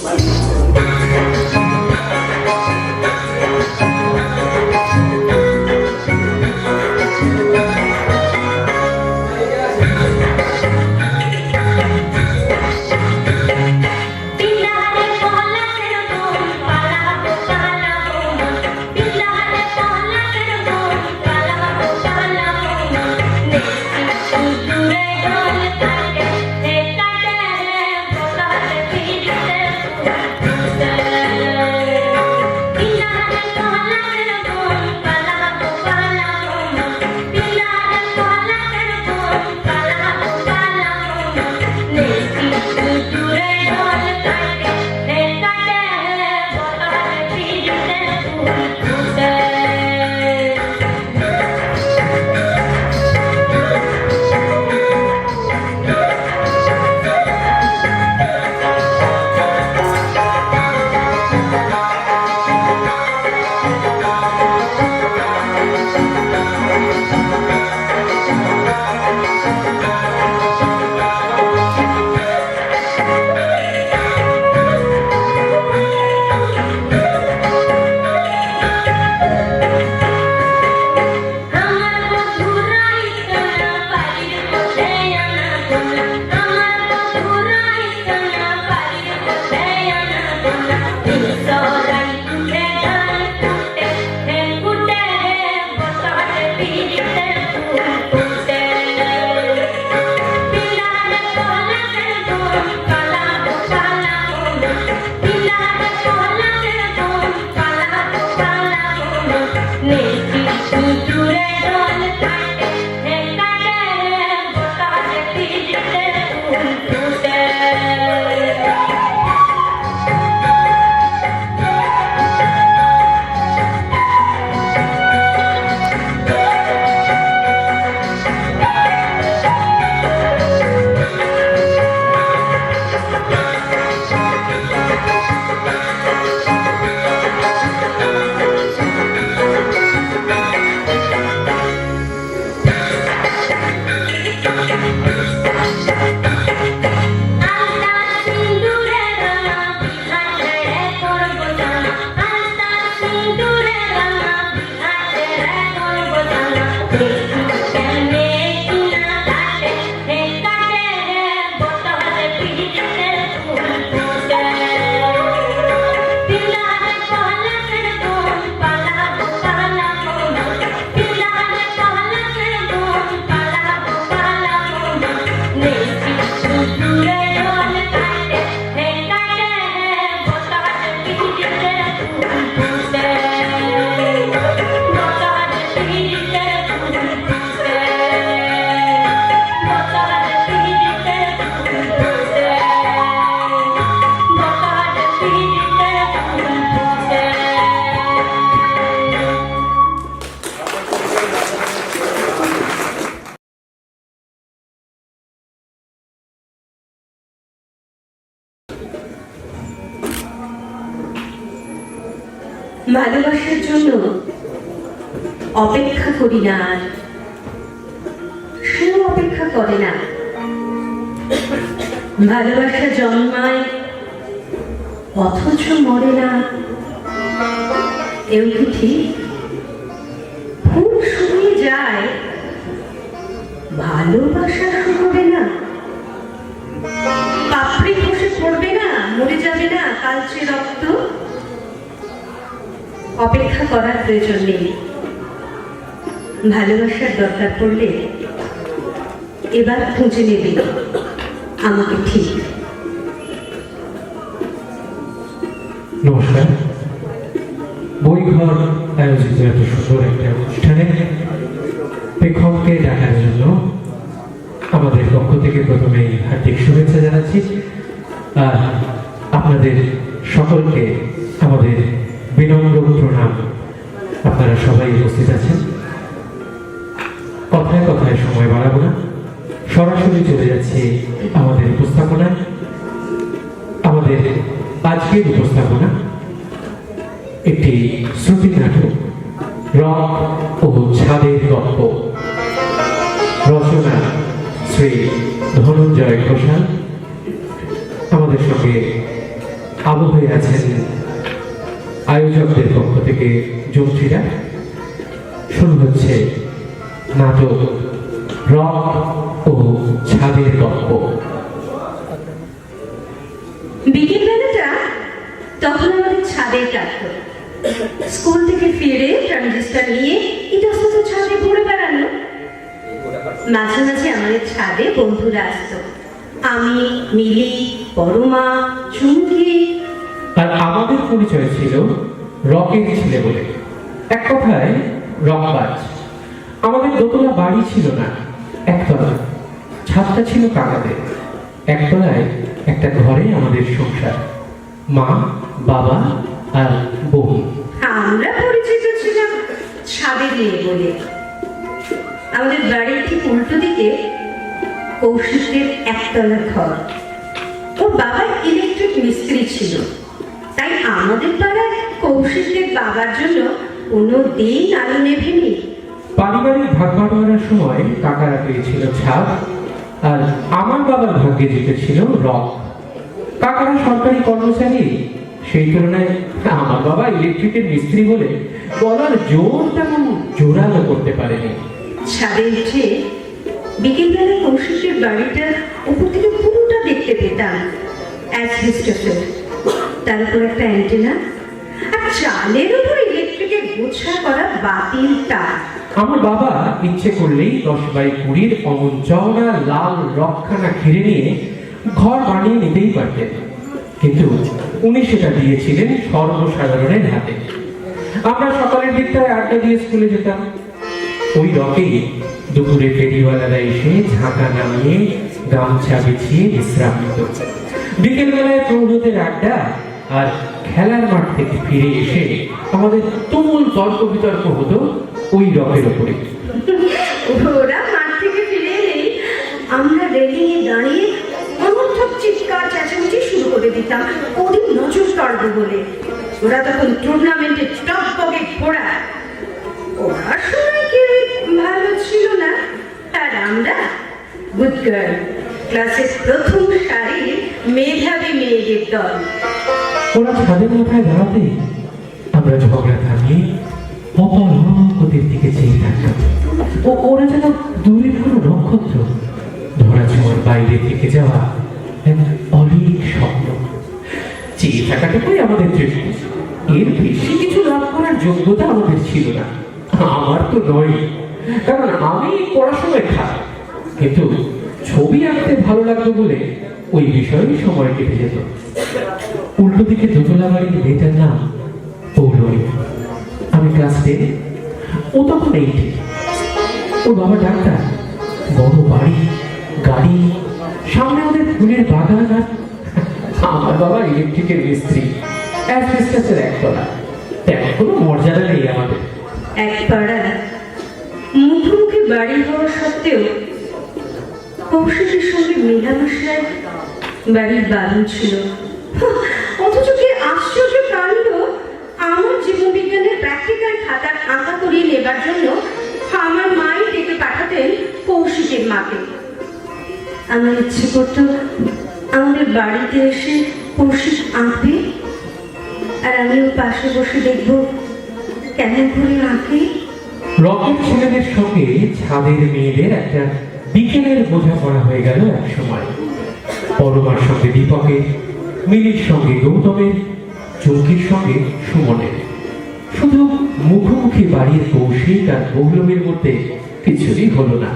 Thank you. ভালোবাসার জন্য অপেক্ষা করি না, আর সেও অপেক্ষা করে না। ভালোবাসা জন্মায় অথচ মরে না, এও কি ঠিক? ফুল শুকিয়ে যায়, ভালোবাসা শুকোবে না। পাপড়ি খসে পড়বে না, মরে যাবে না কালচে রক্ত। অপেক্ষা করার প্রয়োজন নেই। ভালোবাসার দরকার পড়লে এবার খুঁজে নেবে আমাকে ঠিক। নমস্কার। বইঘর আয়োজিত এত সুন্দর একটা অনুষ্ঠানে প্রেক্ষককে ডাকার জন্য আমাদের পক্ষ থেকে প্রথমেই হার্দিক শুভেচ্ছা জানাচ্ছি। আর আপনাদের সকলকে আমাদের বিনম্র প্রণাম। আপনারা সবাই উপস্থিত আছেন। কথায় কথায় সময় বাড়াবো না, সরাসরি চলে যাচ্ছে আমাদের উপস্থাপনায়। আমাদের আজকের উপস্থাপনা একটি শ্রুতি নাটক, রক ও ছাদের গল্প। রচনা শ্রী ধনঞ্জয় ঘোষাল। আমাদের সঙ্গে আবহে আছেন আয়োজকদের পক্ষ থেকে যন্ত্রীরা। শুরু হচ্ছে নাটক রক ও ছাদের গল্প। বিকেলবেলাটা তখন আমাদের ছাদে কাটতো। স্কুল থেকে ফিরে ট্রানজিস্টার নিয়ে ইতস্তত ছাদে ঘুরে বেড়ানো। মাঝে মাঝে আমাদের ছাদে বন্ধুরা আসতো, আমি, মিলি, পরমা, চুমকি। আর আমাদের পরিচয় ছিল রকের ছেলে বলে। এক কথায় রকবাজ। আমাদের দোতলা বাড়ি ছিল না, একতলা। ছাদটা ছিল কাকাদের। একতলায় একটা ঘরে আমাদের সংসার, মা, বাবা আর বউ। আমরা পরিচিত ছিলাম ছাদে মেয়ে বলে। আমাদের বাড়ির ঠিক উল্টো দিকে কৌশিকের একতলা ঘর। ওর বাবা ইলেকট্রিক মিস্ত্রি ছিল, তাই আমাদের পাড়ায় কৌশিকের বাবার জন্য কোনো দিন আলো নেভেনি। পারিবারিক ভাগ বাটোয়ারার সময় কাকারা পেয়েছিল ছাদ, আর আমার বাবার ভাগ্যে জিতেছিল রক। কাকারা সরকারি কর্মচারী, সেই তুলনায় আমার বাবা ইলেকট্রিকের মিস্ত্রি বলে বলার জোর তেমন জোরালো করতে পারেনি। ছাদে উঠে বিকেলবেলা কৌশিকের বাড়িটা উপর থেকে পুরোটা দেখতে পেতাম। অ্যাসবেস্টসের, তার উপর একটা অ্যান্টেনা, আর চালের উপর ইলেকট্রিকের গোছা করা বাতিল তার। আমার বাবা ইচ্ছে করলেই 10x20 অমন চওড়া লাল রকখানা ঘিরে নিয়ে ঘর বানিয়ে নিতেই পারতেন, কিন্তু উনি সেটা দিয়েছিলেন সর্বসাধারণের হাতে। আমরা সকালের দিকটায় আড্ডা দিয়ে স্কুলে যেতাম। ওই রকেই দুপুরে ফেরিওয়ালারা এসে ঝাঁকা নামিয়ে গামছা বিছিয়ে বিশ্রাম নিত। বিকেলবেলায় প্রৌঢ়দের আড্ডা, আর খেলার মাঠ থেকে ফিরে এসে আমাদের তুমুল তর্ক বিতর্ক হতো ওই রকের ওপরে। ওরা মাঠ থেকে ফিরে এলেই আমরা রেলিংয়ে দাঁড়িয়ে অনর্থক চিৎকার চেঁচামেচি শুরু করে দিতাম, ওদের নজর কাড়বো বলে। ওরা তখন টুর্নামেন্টের টপ পকে ঘোড়া। ওরা সবাই কেউ ভালো ছিল না, আর আমরা গুড গার্ল, ক্লাসের প্রথম সারির মেধাবী মেয়েদের দল। ওরা ছাদের মাথায় দাঁড়াতে আমরা ঝগড়া থামিয়ে অপলক ওদের দিকে চেয়ে থাকতাম। ওরা যেন দূরের কোনো নক্ষত্র, ধরা ছোঁয়ার বাইরে থেকে যাওয়া এক অলিক স্বপ্ন। চেয়ে থাকাটুকুই আমাদের তৃপ্তি, এর বেশি কিছু লাভ করার যোগ্যতা আমাদের ছিল না। আমার তো নয়, কারণ আমি পড়াশোনায় খারাপ, কিন্তু ছবি আঁকতে ভালো লাগতো বলে ওই বিষয়ে সময় কেটে যেত। উল্টো দিকে দোতলা বাড়ির মেয়েটার নাম পৌলমী। আমি ক্লাস 10, ও তখন 8। ওর বাবা ডাক্তার, বড় বাড়ি, গাড়ি, সামনে ওদের ফুলের বাগান, আর আমার বাবা ইলেকট্রিকের মিস্ত্রি, অ্যাসবেস্টসের একতলা। তেমন কোনো মর্যাদা নেই আমাদের। এক পাড়া মুখোমুখি বাড়ি হওয়া সত্ত্বেও কৌশিকের সঙ্গে মেলামেশায় বাড়ির বারণ ছিল। অথচ কি আশ্চর্য কাণ্ড, আমার জীবনে নেবার জন্য আমার মাই ডেকে পাঠাতেন কৌশিকের মাকে। আমার ইচ্ছে করতো আমাদের বাড়িতে এসে কৌশিক আঁকবে, আর আমিও পাশে বসে দেখবো কেমন করে আঁকে। রকের ছেলেদের সঙ্গে ছাদের মেয়েদের একটা বিকেলের বোঝাপড়া হয়ে গেল এক সময়। পরমার সঙ্গে দীপকের, মিলির সঙ্গে গৌতমের, চৌকির সঙ্গে সুমনের। শুধু মুখোমুখি বাড়ির কৌশিক আর পৌলমীর মধ্যে কিছুই হলো না।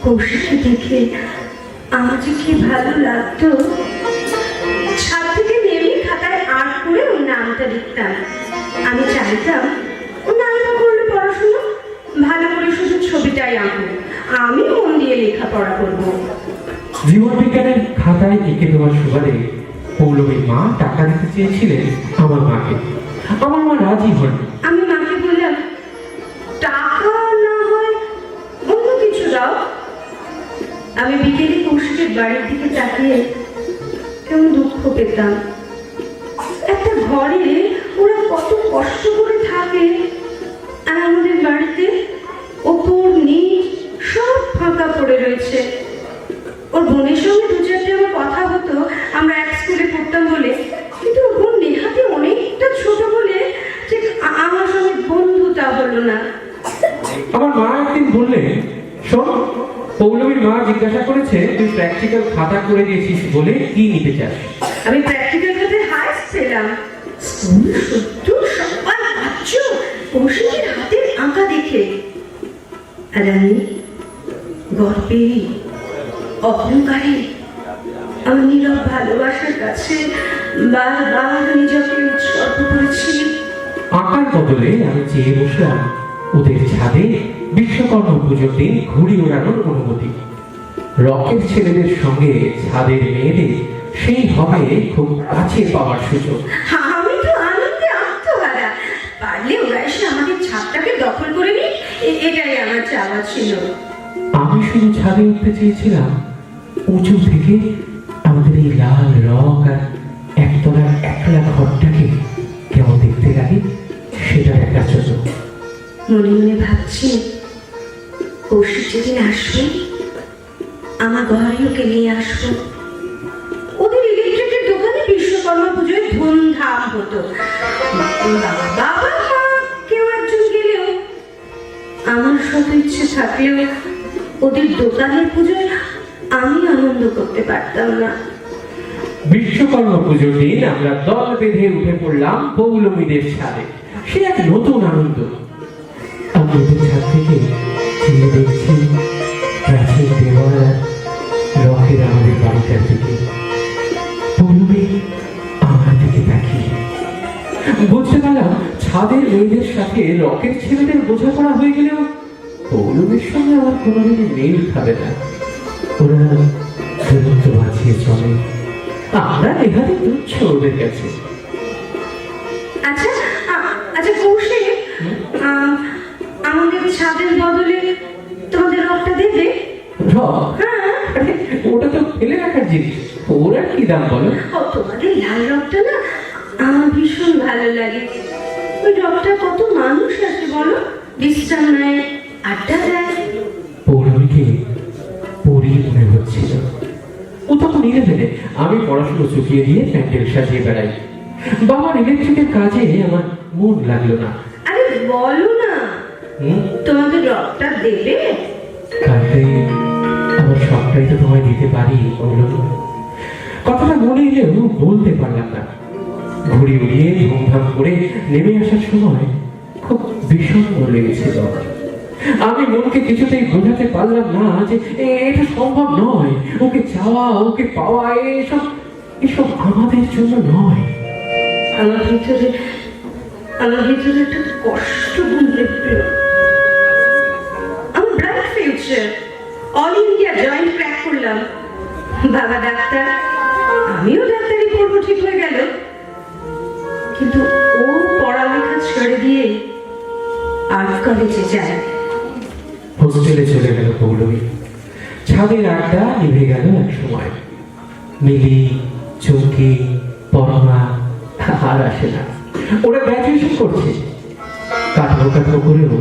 কৌশিককে দেখে আমার যে কি ভালো লাগতো। ছাদ থেকে নেমে খাতায় আর্ট করে ওর নামটা লিখতাম। আমি চাইতাম ও নাই বা করলে পড়াশুনো, ভালো করে শুধু ছবিটাই আঁকবো, আমি মন দিয়ে লেখাপড়া করবো। জীবন বিজ্ঞানের খাতায় এঁকে দেওয়ার সুবাদে পৌলমীর মা টাকা দিতে চেয়েছিলেন আমার মাকে। আমার মা রাজি হন। আমি মাকে বললাম, টাকা না হয় অন্য কিছু দাও। আমি বিকেলে কৌশিকের বাড়ির দিকে তাকিয়ে কেমন দুঃখ পেতাম। একটা ঘরে ওরা কত কষ্ট করে থাকে, আর আমাদের বাড়িতে ওপর নিচ সব ফাঁকা পড়ে রয়েছে। ওর বোনের সঙ্গে দু চারটে আমার কথা হতো, আমরা এক স্কুলে পড়তাম বলে, কিন্তু ওর বোন নেহাতে অনেকটা ছোট বলে ঠিক আমার সঙ্গে বন্ধুতা হলো না। আমার মা একদিন বললেন, শোন, পৌলমীর মা জিজ্ঞাসা করেছে তুই প্র্যাকটিক্যাল খাতা করে দিয়েছিস বলে কি নিতে চাস। আমি প্র্যাকটিক্যাল খাতে হাইস্ট পেলাম। স্কুল সত্য সবাই ভাবছ কৌশিকের হাতের আঁকা দেখে, আর আমি গর্বে অহংকারে আমি নীরব ভালোবাসার কাছে বারবার নিজেকে উৎসর্গ করেছি। আঁকার বদলে আমি চেয়ে বসলাম ওদের ছাদে বিশ্বকর্মা পুজোর দিন ঘুড়ি ওড়ানোর অনুমতি। রকের ছেলেদের সঙ্গে ছাদের মেয়েদের সেই হবে খুব কাছে পাওয়ার সুযোগ। আমি তো আনন্দে আত্মহারা। পারলে ওরা এসে আমাদের ছাদটাকে দখল করে নি, এটাই আমার চাওয়া ছিল। আমি শুধু ছাদে উঠতে চেয়েছিলাম উঁচু থেকে আমাদের এই লাল রক আর একতলার একলা ঘরটাকে কেমন দেখতে লাগে সেটা দেখার জন্য। মনে মনে ভাবছি, কৌশিক যেদিন আসবে আমার ঘরে ওকে নিয়ে আসবো। ওদের ইলেকট্রিকের দোকানে বিশ্বকর্মা পুজোয় ধুমধাম হতো। বাবা মা কেউ একজন গেলেও আমার শত ইচ্ছে থাকলেও ওদের দোকানের পুজোয় আমি আনন্দ করতে পারতাম না। বিশ্বকর্মা পুজোর দিন আমরা দল বেঁধে উঠে পড়লাম পৌলমীদের ছাদে। সে এক নতুন আনন্দ। আমি ওদের ছাদ থেকে চেয়ে দেখছি প্রাচীন দেওয়াল আর রকের আমাদের বাড়িটার দিকে। পৌলমী আমার দিকে তাকিয়ে বুঝতে পারলাম ছাদের মেয়েদের সাথে রকের ছেলেদের বোঝাপড়া হয়ে গেলেও পৌলমীর সঙ্গে আমার কোনোদিনই মেল খাবে না। ওরা দূরত্ব বাঁচিয়ে চলে, আমরা নেহাতি তুচ্ছ ওদের কাছে। আচ্ছা আচ্ছা কৌশিক, আমাদের ছাদের বদলে তোমাদের রকটা দেবে? রক? আরে, ওটা তো ফেলে রাখার জিনিস, ওর আর কি দাম বলো? ও, তোমাদের লাল রকটা না আমার ভীষণ ভালো লাগে। ওই রকটা কত মানুষ আসে বলো, বিশ্রাম নেয়, আড্ডা দেয়। পৌলমীকে পরী মনে হচ্ছিল। ও তখন নিয়ে ফেলে আমি পড়াশুনো চুকিয়ে দিয়ে প্যান্ডেল সাজিয়ে বেড়াই। বাবার ইলেকট্রিকের কাজে আমার মন লাগলো না। আরে বলো না, তোমাদের রকটা দেবে? কাঁদতে আমার সবটাই তো তোমায় দিতে পারি পৌলমী। কথাটা মনে এলেও বলতে পারলাম না। ঘুড়ি উড়িয়ে ধুমধাম করে নেমে আসার সময় খুব বিষণ্ণ লেগেছিল। আমি মনকে কিছুতেই বোঝাতে পারলাম না যে এটা সম্ভব নয়। ওকে চাওয়া, ওকে পাওয়া, এসব আমাদের জন্য নয়। আমার ভিতরে একটা কষ্ট গুনতে পেল। আমার bright future, all India joint crack করলাম। বাবা ডাক্তার, আমিও ডাক্তারি পড়বো, ঠিক হয়ে গেল। কিন্তু ও পড়ালেখা ছেড়ে দিয়ে আর্ট কলেজে যায়। হোস্টেলে চলে গেল পৌলমী। ছাদের আড্ডা নিভে গেল এক সময়। মিলি, চৌকি, পরমা আর আসে না। ওরা গ্র্যাজুয়েশন করছে। কাটবো কাটবো করেও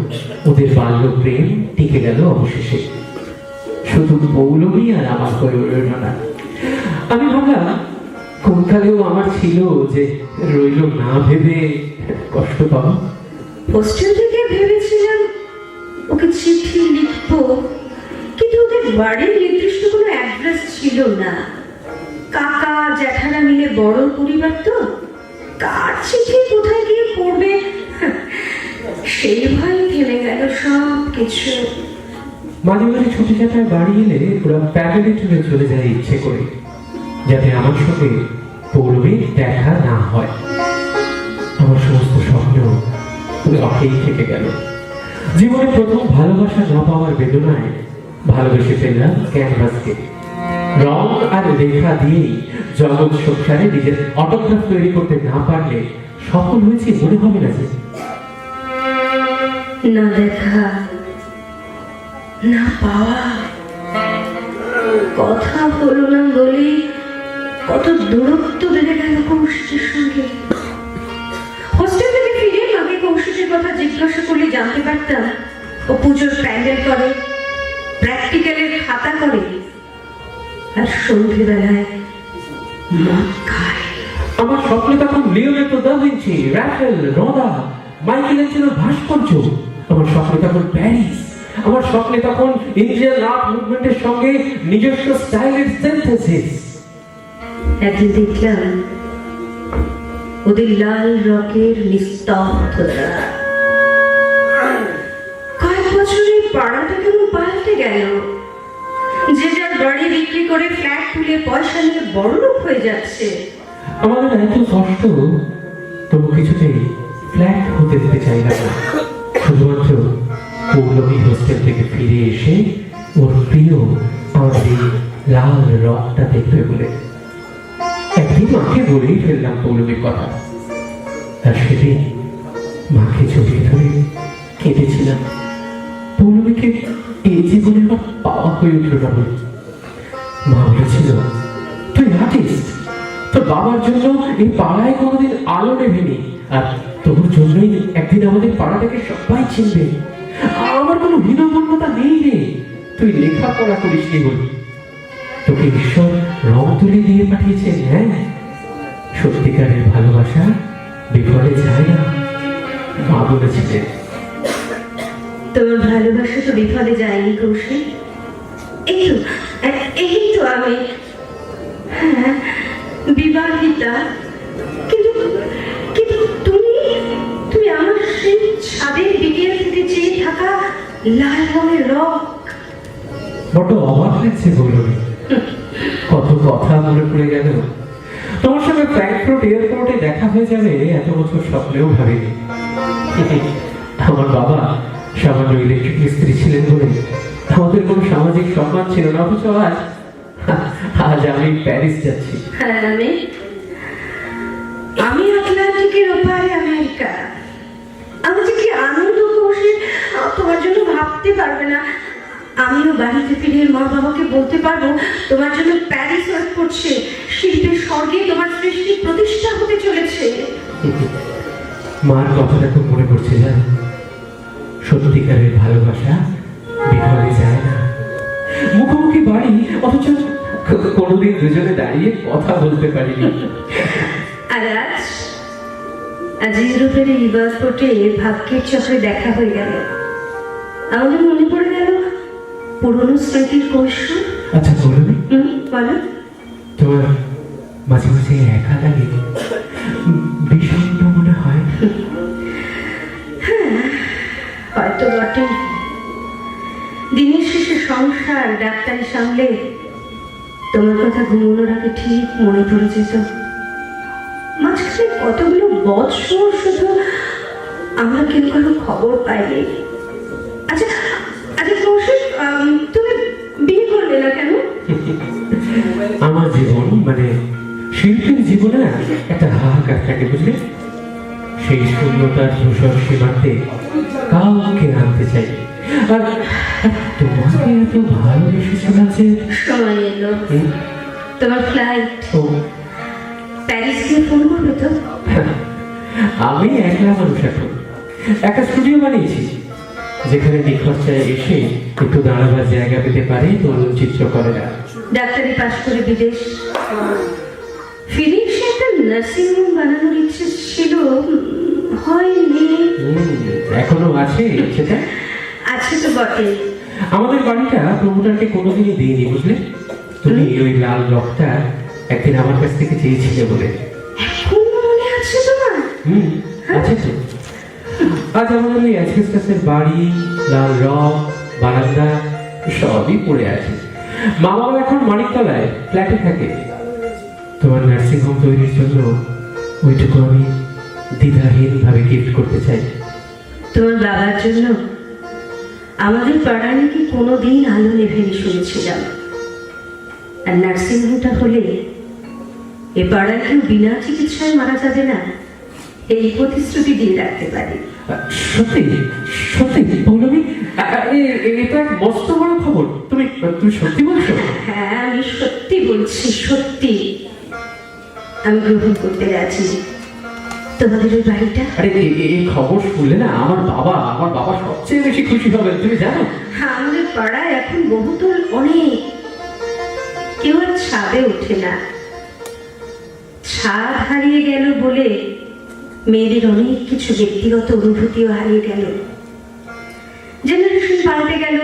ওদের বাল্য প্রেম টিকে গেল অবশেষে। শুধু পৌলমী আর আমার হয়ে রইল না। আমি ভাবলাম কোনকালেও আমার ছিল যে রইল না ভেবে কষ্ট পাবো। হোস্টেল থেকে ভেবেছিলাম ওকে চিঠি লিখবো, কিন্তু ওদের বাড়ির নির্দিষ্ট কোনো অ্যাড্রেস ছিল না। কাকা জ্যাঠারা মিলে বড় পরিবার তো, কার চিঠি কোথায় গিয়ে পড়বে সেই ভয় থেমে গেল সব কিছু। মাঝে মাঝে ছুটি ছাটায় বাড়ি এলে ওরা ফ্যামিলি ট্যুরে চলে যায় ইচ্ছে করে, যাতে আমার সঙ্গে পৌলমীর দেখা না হয়। আমার সমস্ত স্বপ্ন অকেই থেকে গেল। জীবনে প্রথম ভালোবাসা না পাওয়ার বেদনায় ভালোবেসে ফেললাম ক্যানভাসকে। রং আর রেখা দিয়েই জগৎ সংসারে নিজের অটোগ্রাফ তৈরি করতে না পারলে সফল হয়েছি মনে হবে না যে। না দেখা, না পাওয়া, কথা হলো না বলে কত দূরত্ব বেড়ে গেল কৌশিকের সঙ্গে। হোস্টেল থেকে ফিরে মাকে কৌশিকের কথা জিজ্ঞাসা করলে জানতে পারতাম ও পুজোর প্যান্ডেল করে, প্র্যাকটিক্যালের খাতা করে, আর সন্ধ্যেবেলায় মদ খায়। আমার স্বপ্নে তখন লিওনার্দো দা ভিঞ্চি, রাফেল, রোদা, মাইকেলেঞ্জেলোর ভাস্কর্য। আমার স্বপ্নে তখন প্যারিস। আমার স্বপ্নে তখন ইন্ডিয়ান আর্ট মুভমেন্টের সঙ্গে নিজস্ব স্টাইলের সিনথেসিস। একদিন দেখলাম ওদের লাল রকের নিস্তব্ধতা। কয়েক বছরে পাড়াটা কেমন পাল্টে গেল। যে যার বাড়ি বিক্রি করে ফ্ল্যাট তুলে পয়সা নিয়ে বড়লোক হয়ে যাচ্ছে। আমাদের এত কষ্ট, তবু কিছুতেই ফ্ল্যাট হতে দিতে চাইলাম না। শুধুমাত্র পৌলমী হোস্টেল থেকে ফিরে এসে ওর প্রিয় আমার এই লাল রকটা দেখবে বলে। একদিন মাকে বলেই ফেললাম পৌলমীর কথা, আর সেদিন মাকে জড়িয়ে ধরে কেঁদেছিলাম। পৌলমীকে এই জীবনে আমার পাওয়া হয়ে উঠল না বলে। মা বলেছিল, তুই আর্টিস্ট, তোর বাবার জন্য এই পাড়ায় কোনোদিন আলো নেবেনি, আর তোর জন্যই একদিন আমাদের পাড়াটাকে সবাই চিনবে। আমার কোনো হীনমন্যতা নেই রে, তুই লেখাপড়া করিস নি বলি। তোকে ঈশ্বর রং তুলি দিয়ে পাঠিয়েছেন। হ্যাঁ, সত্যিকারের ভালোবাসা বিফলে যায় না, মা বলেছিলেন। তোমার ভালোবাসা তো বিফলে যায়নি কৌশিক। এই তো আমি, হ্যাঁ, বিবাহিতা, কিন্তু কিন্তু তুমি তুমি আমার সেই ছাদের বিকেল থেকে চেয়ে থাকা লাল রঙের রক। বড্ড অবাক লাগছে পৌলমী, কত কথা মনে পড়ে গেল। তোমার সঙ্গে ফ্র্যাঙ্কফুর্ট এয়ারপোর্টে দেখা হয়ে যাবে এত বছর স্বপ্নেও ভাবিনি। আমার বাবা সামান্য ইলেকট্রিক মিস্ত্রি ছিলেন বলে আমাদের কোনো সামাজিক সম্মান ছিল না, অথচ আজ আমি প্যারিস যাচ্ছি। হ্যাঁ, আমি আটলান্টিকের ওপারে আমেরিকা। আমি যে কি আনন্দ কৌশিক তোমার জন্য ভাবতে পারবে না। আমিও বাড়িতে ফিরে মা বাবাকে বলতে পারবো তোমার জন্য প্যারিস ওয়েট করছে, শিল্পের স্বর্গে তোমার সৃষ্টি প্রতিষ্ঠা হতে চলেছে। মার কথাটা খুব মনে পড়ছে জানো। সত্যিকারের ভালোবাসা বিফলে যায় না। মুখোমুখি বাড়ি, অথচ কোনোদিন দুজনে দাঁড়িয়ে কথা বলতে পারিনি। আর আজ ইউরোপের এই এয়ারপোর্টে ভাগ্যের চক্রে দেখা হয়ে গেল। আমাদের মনে পড়ে গেল পুরনো স্মৃতির কৈশোর। আচ্ছা পৌলমী, বলো, তোমার মাঝে মাঝে একা লাগে, বিষণ্ণ মনে হয়? হ্যাঁ, হয়তো বটে। দিনের শেষে সংসার ডাক্তারি সামলে তোমার কথা ঘুমানোর আগে ঠিক মনে পড়ে যেত। মাঝখানে কতগুলো বছর শুধু আমরা কেউ কারো খবর পাইনি। আচ্ছা আচ্ছা কৌশিক, তুমি বিয়ে করলে না কেন? আমার জীবন মানে শিল্পীর জীবনে একটা হাহাকার থাকে, বুঝলে? সেই শূন্যতার ধূসর সীমান্তে কাউকে আনতে চাই। আর তোমাকে এত ভালোবেসেছিলাম যে সময় এলো, তোমার ফ্লাইট। ও, প্যারিস গিয়ে ফোন করবে তো? আমি একলা মানুষ এখন, একটা স্টুডিও বানিয়েছি, যেখানে নিখরচায় এসে একটু দাঁড়াবার জায়গা পেতে পারে তরুণ চিত্রকরেরা। ডাক্তারি পাশ করে বিদেশ ফিরে এসে একটা নার্সিং হোম বানানোর ইচ্ছে ছিল, হয়নি। এখনো আছে সেটা? আছে তো বটে। আমাদের বাড়িটা প্রমোটারকে কোনোদিনই দিইনি, বুঝলে? তুমি ওই লাল রকটা একদিন আমার কাছ থেকে চেয়েছিলে বলে। এখন মনে আছে তোমার? আছে তো। আজ আমাদের ওই অ্যাসবেস্টাসের বাড়ি, লাল রক, বারান্দা সবই পড়ে আছে। মা বাবা এখন মানিকতলায় ফ্ল্যাটে থাকে। তোমার নার্সিং হোম তৈরির জন্য ওইটুকু আমি দ্বিধাহীন ভাবে গিফট করতে চাই। তোমার বাবার জন্য আমাদের পাড়ায় নাকি কোনোদিন আলো নেভেনি শুনেছিলাম। আর নার্সিং হোমটা হলে এ পাড়ায় কেউ বিনা চিকিৎসায় মারা যাবে না, এই প্রতিশ্রুতি দিয়ে রাখতে পারি। সত্যি সত্যি পৌলমী, এটা এক মস্ত বড় খবর। তুমি তুমি সত্যি বলছো? হ্যাঁ, আমি সত্যি বলছি, সত্যি। আমি গ্রহণ করতে রাজি তোমাদের ওই বাড়িটা। আরে এই খবর শুনলে না আমার বাবা সবচেয়ে বেশি খুশি হবেন, তুমি জানো? আমাদের পাড়ায় এখন বহুতল অনেক, কেউ আর ছাদে ওঠে না। ছাদ হারিয়ে গেল বলে মেয়েদের অনেক কিছু ব্যক্তিগত অনুভূতিও হারিয়ে গেল। জেনারেশন পাল্টে গেল,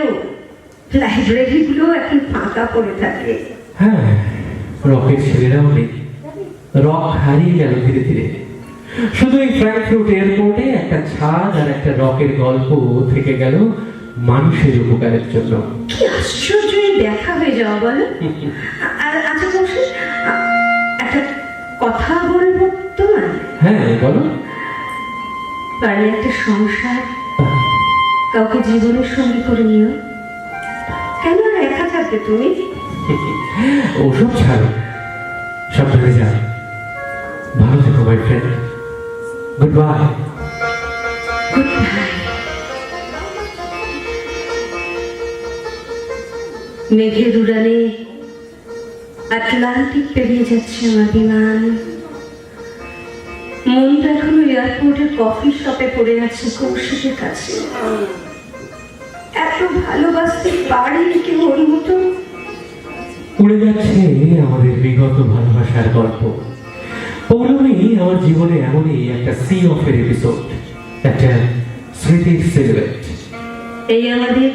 লাইব্রেরি গুলো এখন ফাঁকা পড়ে থাকে। হ্যাঁ, রকের ছেলেরাও নেই, রক হারিয়ে গেল ধীরে ধীরে। শুধু এই ফ্র্যাঙ্কফুর্ট এয়ারপোর্টে একটা ছাদ আর একটা রকের গল্প থেকে গেল মানুষের উপকারের জন্য। কি আশ্চর্য দেখা হয়ে যাওয়া বলো। আর আচ্ছা কৌশল, একটা কথা বলবো তোমার? হ্যাঁ বলো। পারলে একটা সংসার কাউকে জীবনের সঙ্গী করে নিও। কেন আর একা থাকবে তুমি? ওসব ছাড়ো, সাবধানে যাও। ভালো থেকো my friend. Good bye. Good bye. মেঘের উড়ানে আটলান্টিক পেরিয়ে যাচ্ছে আমার বিমান। মনটা এখনো এয়ারপোর্টের কফি শপে পড়ে আছে কৌশিকের কাছে। এত ভালোবাসতে পারি কেউ ওর মতো। উড়ে যাচ্ছে আমাদের বিগত ভালোবাসার গল্প। পৌলমী আমার জীবনে এমনই একটা সি অফের এপিসোড, একটা স্মৃতির সিলুয়েট। এই আমাদের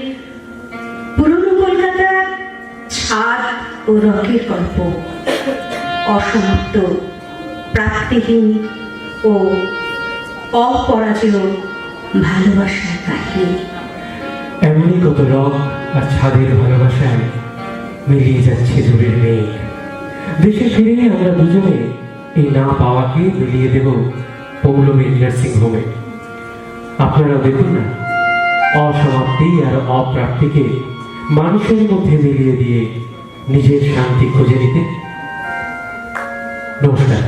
পুরনো কলকাতা ছাদ ও রকের গল্প, অসমাপ্ত, প্রাপ্তিহীন ও অপরাজেয় ভালোবাসার কাহিনী। এমনই কত রক আর ছাদের ভালোবাসায় মিলিয়ে যাচ্ছে দূরের মেঘ। দেশে ফিরে আমরা দুজনে এই না পাওয়াকে মিলিয়ে দেব পৌলমীর নার্সিং হোমে। আপনারা দেখুন না, অসমাপ্তি আর অপ্রাপ্তিকে মানুষের মধ্যে মিলিয়ে দিয়ে নিজের শান্তি খুঁজে নিতে। নমস্কার।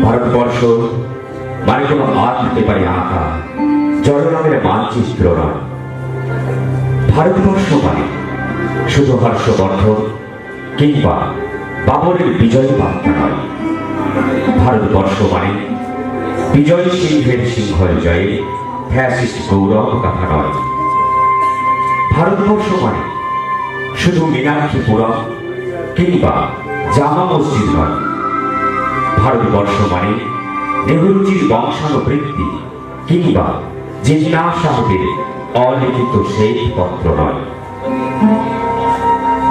ভারতবর্ষ মানে কোনো আর্ট হতে পারে আঁকা, জলনামের মানচিত্র নয়। ভারতবর্ষ মানে শুধু হর্ষবর্ধন কিংবা বাবরের বিজয় বার্তা নয়। ভারতবর্ষ মানে বিজয় সিংহের সিংহল জয়ে ফ্যাসিস্ট গৌরব কথা নয়। ভারতবর্ষ মানে শুধু মীনাক্ষীপুরম কিংবা জামা মসজিদ নয়। ভারতবর্ষ মানে নেহরুজির বংশানুবৃত্তি কিংবা জিন্না সাহেবের অলিখিত সেই পত্র নয়।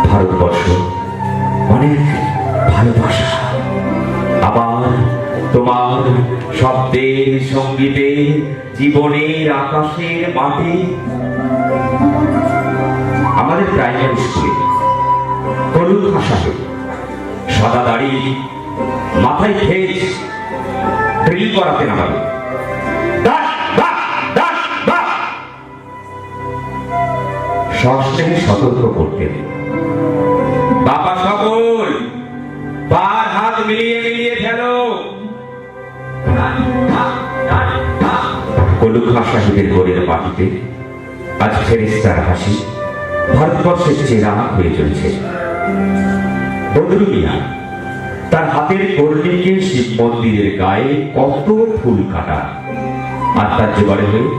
ভারতবর্ষ মানে ভালোবাসা, আবার তোমার শব্দের, সঙ্গীতে, জীবনের, আকাশের, মাটি আমাদের প্রাইমারি স্কুলে কলুর ভাষাতে সাদা দাড়ি, মাথায় ফেজ, ড্রিল করাতেন আমাদের। সস্নেহে সতর্ক করতেন, বাবা সকল পার হাত মিলিয়ে মিলিয়ে ফেলো। কলু খাঁ সাহেবের গোলের মাটিতে আজ ফেরেশতার হাসি ভারতবর্ষের চেনা হয়ে চলছে। বদরু মিয়া তার হাতের কর্ণিকে শিব মন্দিরের গায়ে কত ফুল কাটা, আর তার জোগাড়ে হয়ে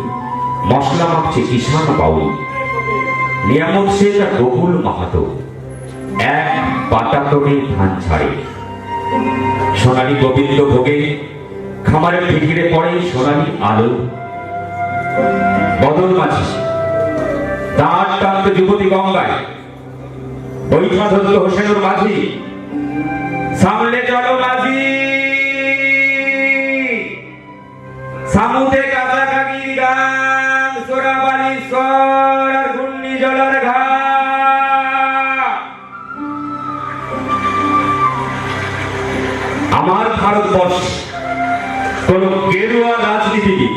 মশলা মাখছে কিষান বাউল। নিয়ামত শেখ আর বকুল মাহাতো এক পাটাতনে ধান ছাড়ে। সোনালী গোবিন্দ ভোগে খামারের ফিকিরে পড়ে সোনালী আলো। বদল মাঝি দাঁড় টানত যুবতী গঙ্গায়, বৈঠা ধরল হোসেনুর মাঝি, সামলে চলো মাঝি, সামুদে কাঁচা কাকির গান, সোরাবালি স্বর আর ঘূর্ণি জলের ঘা। আমার ভারতবর্ষ কোন গেরুয়া রাজনীতিবিদ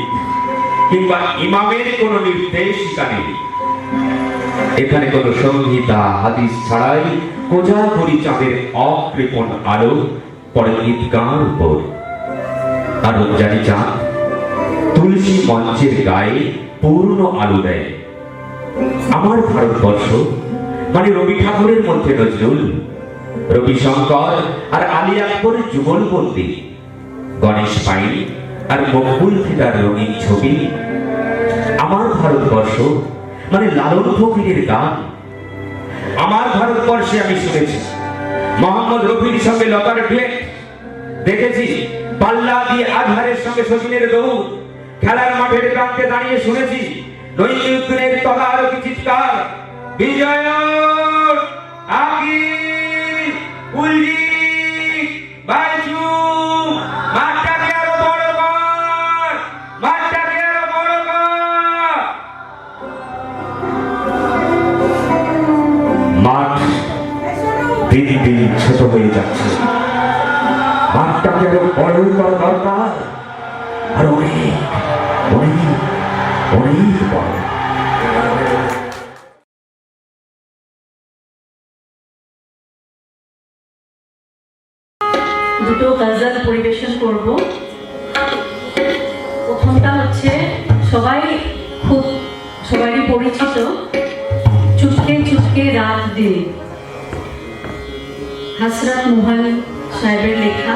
কিংবা ইমামের কোন নির্দেশিকা নেই। এখানে কোন সংহিতা হাদিস ছাড়াই কোজাগরি চাঁদের অকৃপণ আলো পড়ে ঈদগার উপর। আর রমজানি চাঁদ তুলসী মঞ্চের গায়ে পূর্ণ আলো দেয়। আমার ভারতবর্ষ মানে রবি ঠাকুরের মধ্যে নজরুল, রবি শঙ্কর আর আলী আকবরের যুগলবন্দি, গণেশ পাইন আর মকবুল ফিদার রঙিন ছবি। আমার ভারতবর্ষ মানে লালন ফকিরের গান। আমার ভারতবর্ষে আমি শুনেছি মোহাম্মদ রফির সঙ্গে লতার ডুয়েট, দেখেছি পাল্লা দিয়ে আজহারের সঙ্গে শচীনের দৌড়, খেলার মাঠের প্রান্তে দাঁড়িয়ে শুনেছি নৈমিউদ্দিনের তদারকি চিৎকার, বিজয় আকিব কুলজি বাইচু, মাঠটাকে আরো বড় কর, মাঠটাকে আরো বড় কর। মাঠ দিন দিন ছোট হয়ে যাচ্ছে, মাঠটাকে আরো বড় করা দরকার, আর অনেক অনেক অনেক বড়। দুটো গজল পরিবেশন করব। প্রথমটা হচ্ছে সবারই পরিচিত, চুপকে চুপকে রাত দিন, হাসরাত মোহন সাহেবের লেখা।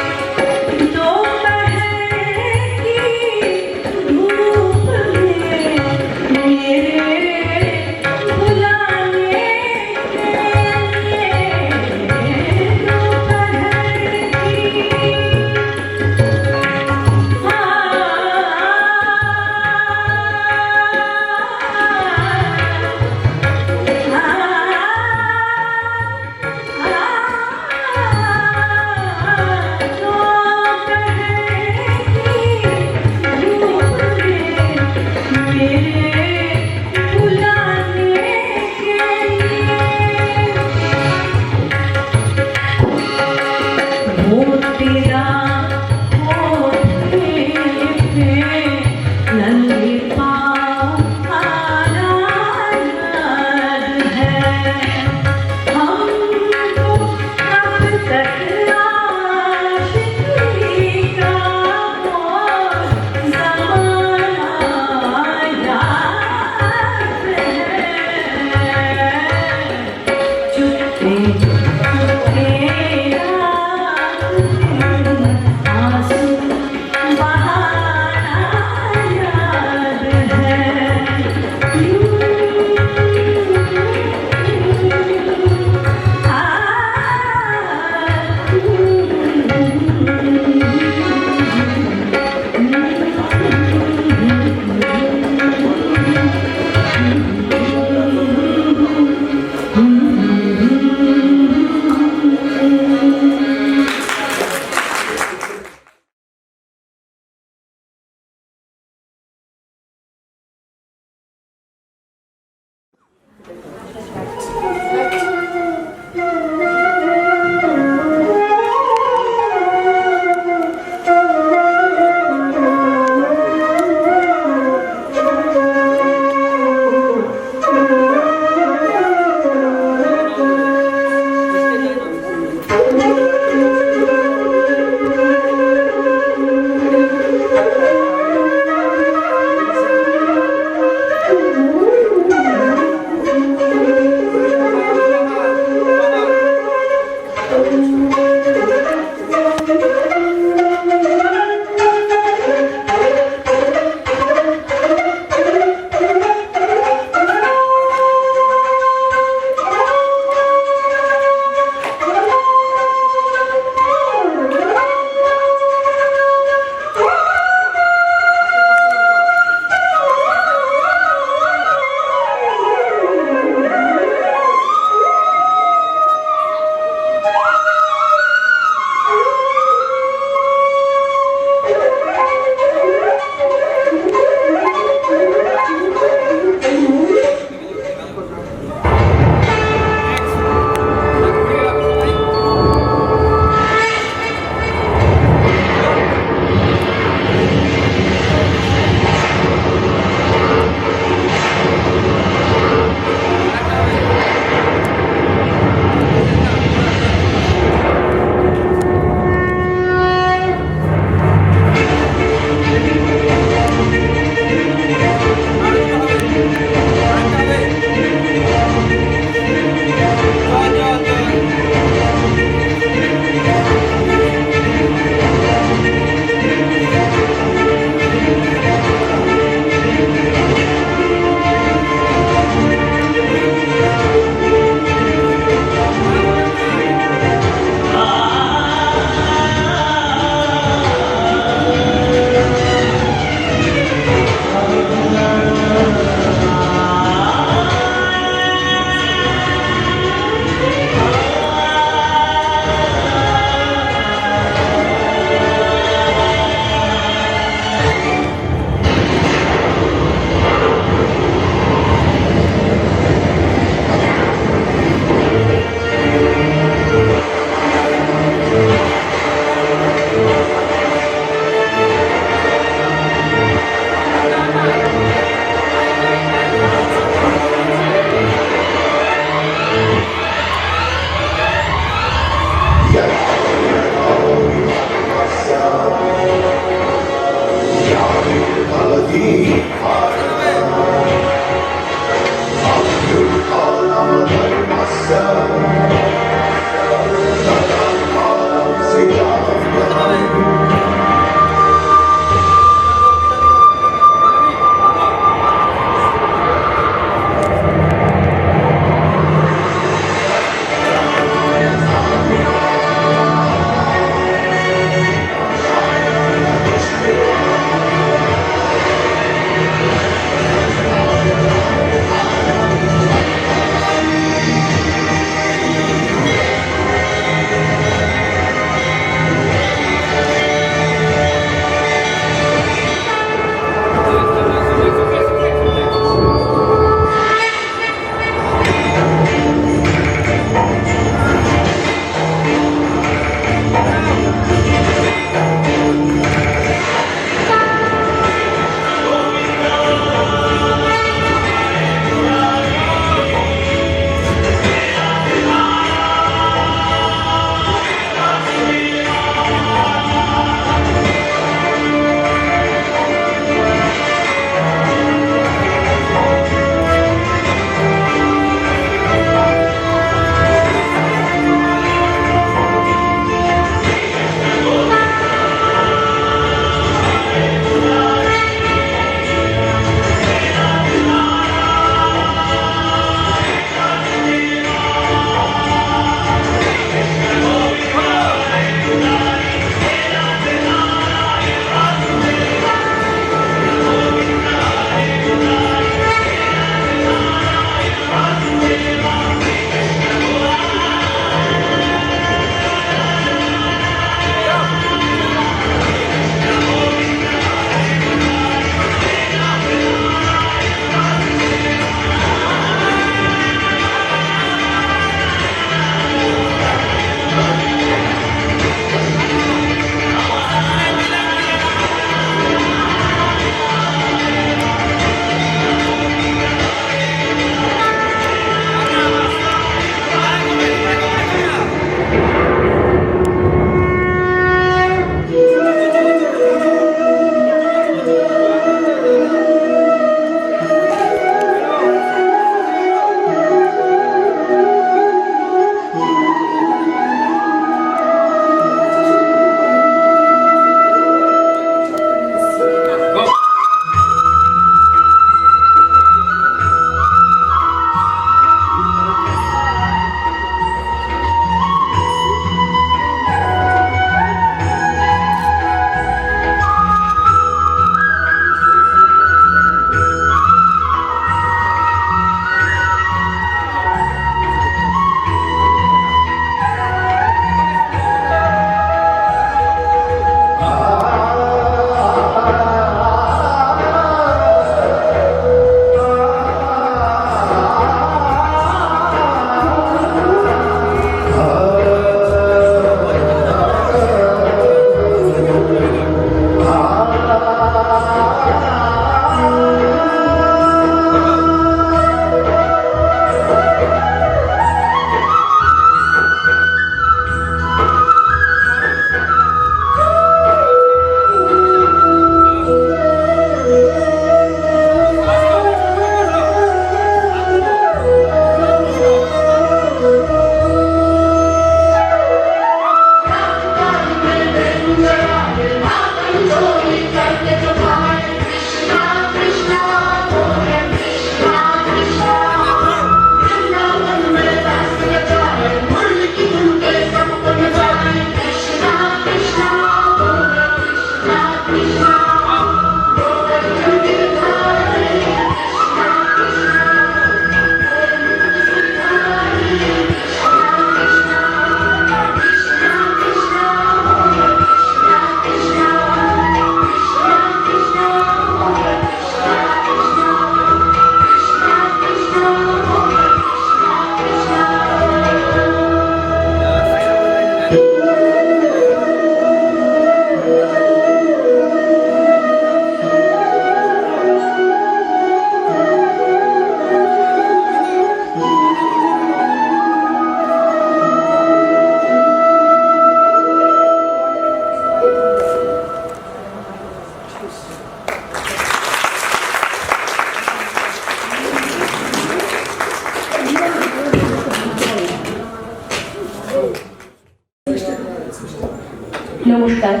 নমস্কার,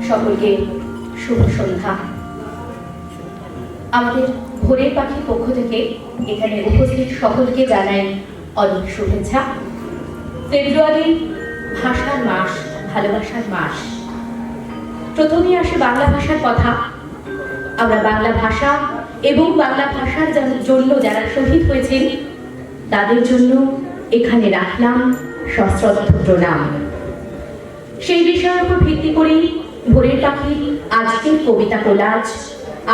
সকলকে শুভ সন্ধ্যা। আমাদের ভোরের পাখির পক্ষ থেকে এখানে উপস্থিত সকলকে জানাই অনেক শুভেচ্ছা। ফেব্রুয়ারি ভাষার মাস, ভালোবাসার মাস। প্রথমেই আসে বাংলা ভাষার কথা। আমরা বাংলা ভাষা এবং বাংলা ভাষার জন্য যারা শহীদ হয়েছেন তাদের জন্য এখানে রাখলাম সশ্রদ্ধ প্রণাম। সেই বিষয়ের উপর ভিত্তি করেই ভোরের পাখি আজকের কবিতা কোলাজ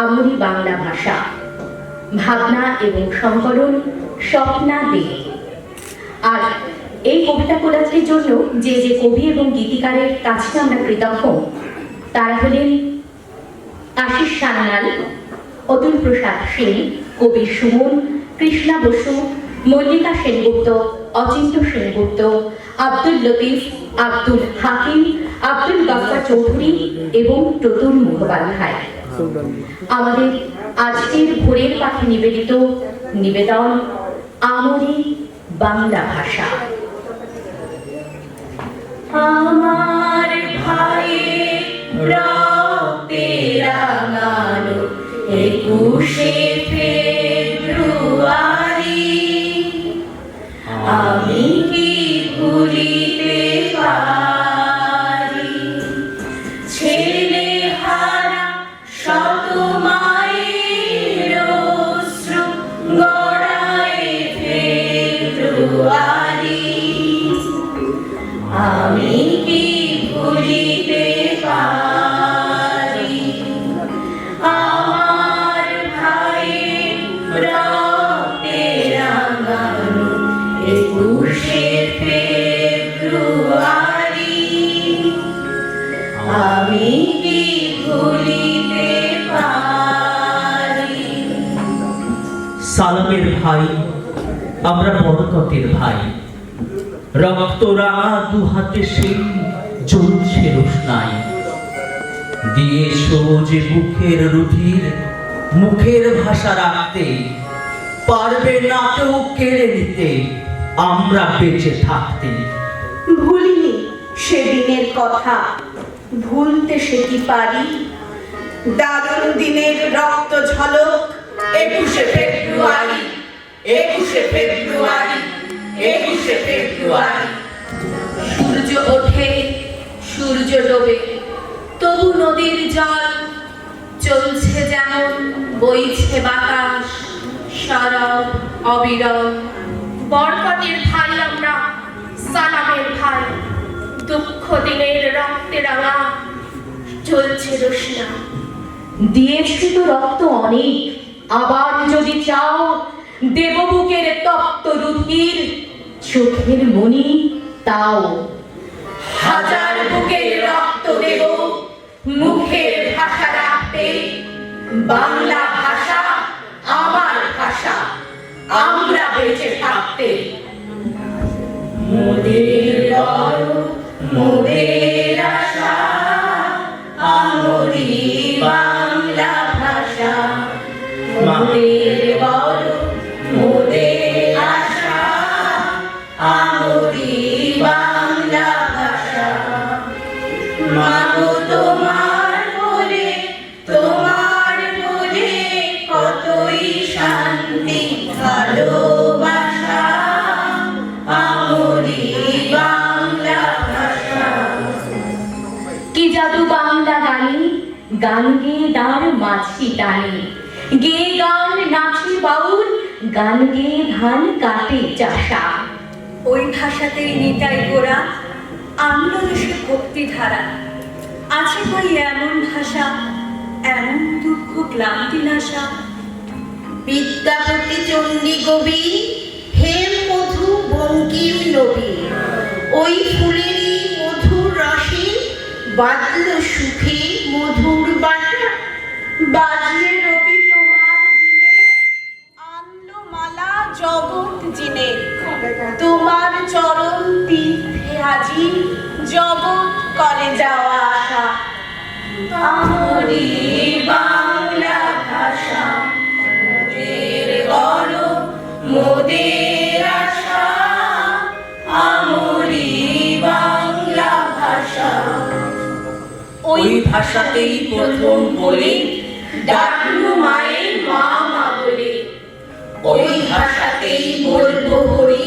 আমরি বাংলা ভাষা, ভাবনা এবং সংকলন স্বপ্না দে। আর এই কবিতা কোলাজের জন্য যে যে কবি এবং গীতিকারের কাছে আমরা কৃতজ্ঞ তারা হলেন আশিস সান্যাল, অতুল প্রসাদ সেন, কবি সুমন, কৃষ্ণা বসু, মল্লিকা সেনগুপ্ত, অচিন্ত সেনগুপ্ত, আব্দুল লতিফ, আব্দুল হাকিম, আব্দুল গফফার চৌধুরী এবং প্রতুল মুখোপাধ্যায়। আমাদের আজকের ভোরের পাখি নিবেদিত নিবেদন আমরি বাংলা ভাষা। আমার ভাইয়ের রক্তে রাঙানো 21শে ফেব্রুয়ারি আমি কি ভুলিতে পারি? ছেলে হারা শত মায়ের অশ্রু গড়ায় ফেব্রুয়ারি আমি কি ভুলিতে পারি? আমার ভাইয়ের রক্তে রাঙানো 21শে ফেব্রুয়ারি আমি কি ভুলিতে পারি? সালামের ভাই, আমরা বরকতের ভাই। রক্ত রাঙা দু হাতে সেই জ্বলছে রোশনাই। দিয়েছো যে বুকের রুধির মুখের ভাষা রাখতে, পারবে না কেউ কেড়ে নিতে আমরা বেঁচে থাকতে। ভুলিনি সেদিনের কথা, ভুলতে সে কি পারি? দারুণ দিনের রক্ত ঝলক 21শে ফেব্রুয়ারি, 21শে ফেব্রুয়ারি, 21শে ফেব্রুয়ারি। সূর্য ওঠে, সূর্য ডোবে, তবু নদীর জল চলছে যেমন বইছে বাতাস সরব অবিরল। বরকতের ভাই আমরা, সালামের ভাই, দুঃখ দিনের রক্তে রাঙা চলছে রোশনা। দিয়েছি তো রক্ত অনেক, আবার যদি চাও দেব বুকের তপ্ত রুধির চোখের মনি তাও। হাজার বুকের রক্ত দেব মুখের ভাষা রাখতে, বাংলা ভাষা আমার ভাষা, আমরা বেঁচে থাকতে। মোদের গর্ব, মোদের আশা, আমরি বাংলা ভাষা। মোদের গর্ব, মোদের আশা, আমরি বাংলা ভাষা। মাগো তোমার বলে, তোমার বলে কতই শান্তি ভালোবাসা, আমরি বাংলা ভাষা। কি জাদু বাংলা গানে, গান গেয়ে দাঁড় মাছি টানে, গেয়ে গান নাচে বাউল, গান গেয়ে ধান কাটে চাষা। ওই ভাষাতেই নিতাই গোরা আনলো দেশে ভক্তি ধারা। আছে কই এমন ভাষা, এমন দুঃখ ক্লান্তি নাশা। বিদ্যাপতি চণ্ডী কবি, হেম মধু বঙ্কিম নবী, ওই ফুলেরই মধুর রসে বাজল সুখে মধুর বাসা। বাজিয়ে রবি তোমার দিনে, আনলো মালা জগৎ জিনে, তোমার চরণ তীর্থে আজি জগৎ করে যাওয়া আসা। আমরি বাংলা ভাষা, মোদের গর্ব, মোদের আশা, আমরি বাংলা ভাষা। ওই ভাষাতেই প্রথম বলে ডাকলু মায়ের মা মা বলে। ওই ভাষাতেই বলবো হরি,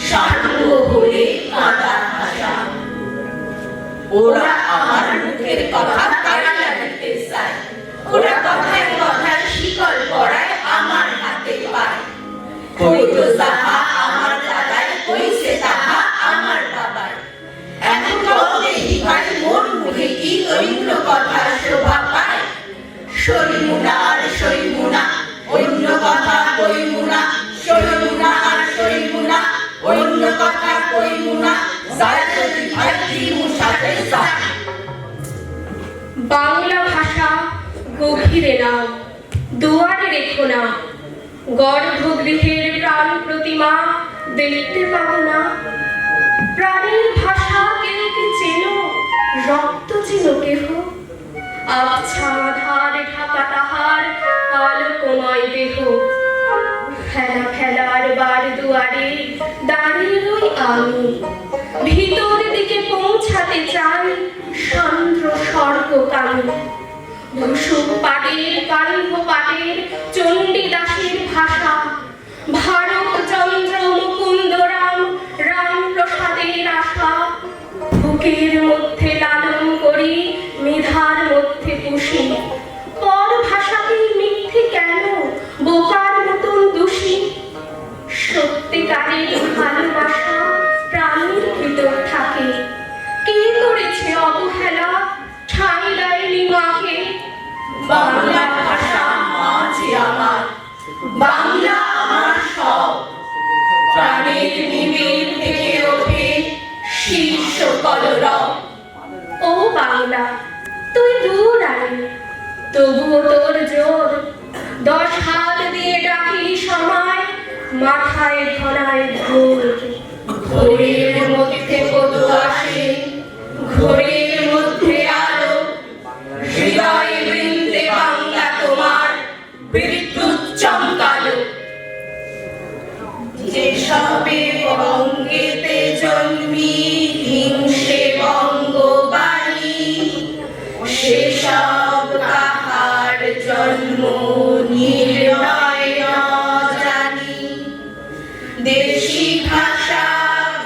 সারবো হরে কাদার ভাষা। ওরা আমার মুখের কথা কারা জানতে চায়, ওরা কথায় কথায় শিকল পড়ায় আমার হাতে পায়। কইতো যাহা আমার দাদায়, কইছে তাহা আমার বাবার। এখন দেখি ভাই মোর মুখে কি অন্য কথা শোভা পায়। সইমুনা আর সইমুনা, অন্য কথা কইমুনা। সইমুনা আর সইমুনা, অন্য কথা কইমুনা। যায় যদি ভাই দিমু সাথে যায়। বাংলা ভাষা গভীরে নাও, দুয়ারে রেখো না। গর্ভগৃহের প্রাণ প্রতিমা দেখতে পাবো না। প্রাণীর ভাষা কেউ কি চেনো, রক্ত চেনো কেহ? আচ্ছা আধার ঢাকা তাহার আলোকময় দেহ। ফেলা ফেলার বার দুয়ারে দাঁড়িয়ে রই আমি, ভিতর দিকে পৌঁছাতে চাই সান্দ্র স্বর্গ কামি। ভূষুক পাটের কাণ্ড পাটের চণ্ডীদাসের ভাষা, ভারত চন্দ্র মুকুন্দরাম রামপ্রসাদের আশা। বুকের মধ্যে লালন করি, মেধার মধ্যে পুষি। পর ভাষাকে মিথ্যে কেন, বোকার মতন দোষী? সত্যিকারের ভালোবাসা প্রাণীর ভিতর থাকে। কে করেছে অবহেলা, ঠাঁই দেয়নি মাকে। বাংলা ভাষা মা যে আমার, বাংলা আমার সব। প্রাণের নিবিড় থেকে ওঠে শীর্ষ কলরব। ও বাংলা তুই দূর আরে, তবুও তোর জোর। 10 হাত দিয়ে ডাকি সময়, মাথায় ধরায় ঘোর। ঘোরের মধ্যে কদু আসে, ঘোরের মধ্যে আলো। হৃদয় বৃন্দে বাংলা তোমার বিদ্যুৎ চমকালো। যে সবে বঙ্গেতে জন্মি হিংসে বঙ্গবাণী, সেসব কাহার জন্ম নির্ণয় ন জানি। দেশি ভাষা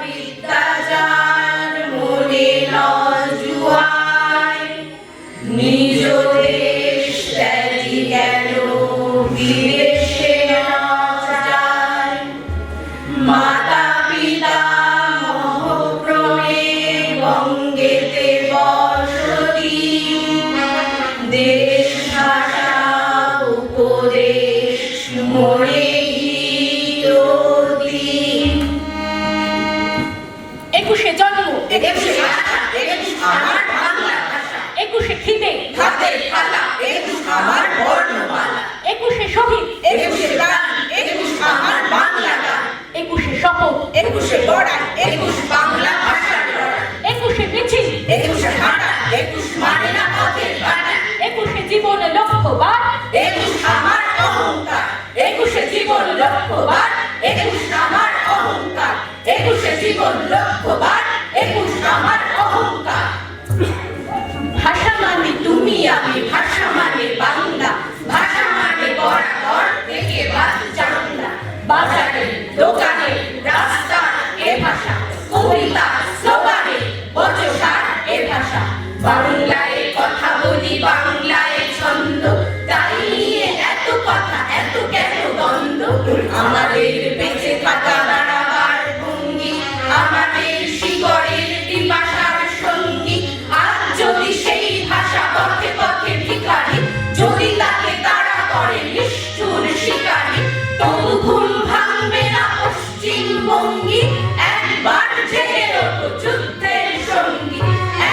বিদ্যা যার মনে ন জুয়ায়, নিজ দেশ ত্যাগী কেন বিদেশে ন যায়। মাতা পিতা মহক্রমে বঙ্গেতে বসতি, দেশ ভাষা উপদেশ মনে হিততি। 21শে জন্ম, 21শে ভাষা, 21 আমার বাংলা ভাষা। 21শে খিদে, হাতের থালা, 21 আমার বর্ণমালা। 21শে শহীদ, 21শে গান, 21 আমার বাংলা গান। 21শে শপথ, 21শে লড়াই, 21 বাংলা ভাষার লড়াই। 21শে মিছিল, 21শে হাঁটা, 21 মানে না পথের কাটা। 21শে জীবন লক্ষ্যবান, 21 আমার অহংকার। 21শে জীবন লক্ষ্যবান, 21 আমার অহংকার। 21শে জীবন লক্ষ্যবান, 21 আমার অহংকার। ভাষা মানে তুমি আমি, ভাষা মানে বাংলা। ভাষা মানে বরাবর থেকে বাদ চাংলা। বাজারে দোকানে রাস্তা এ ভাষা, কবিতা স্লোগানে বচসার এ ভাষা। বাংলায় কথা বলি, বাংলায় ছন্দ, তাই নিয়ে এত কথা, এত কেন দ্বন্দ্ব? আমাদের বেঁচে থাকা দাঁড়াবার ভঙ্গি, আমাদের শিকড়ের পিপাসার সঙ্গী। আজ যদি সেই ভাষা পথে পথে ভিখারি, যদি তাকে তাড়া করে নিষ্ঠুর শিকারী, তবু ঘুম ভাঙবে না পশ্চিমবঙ্গী। একবার জেগে ওঠো যুদ্ধের সঙ্গী,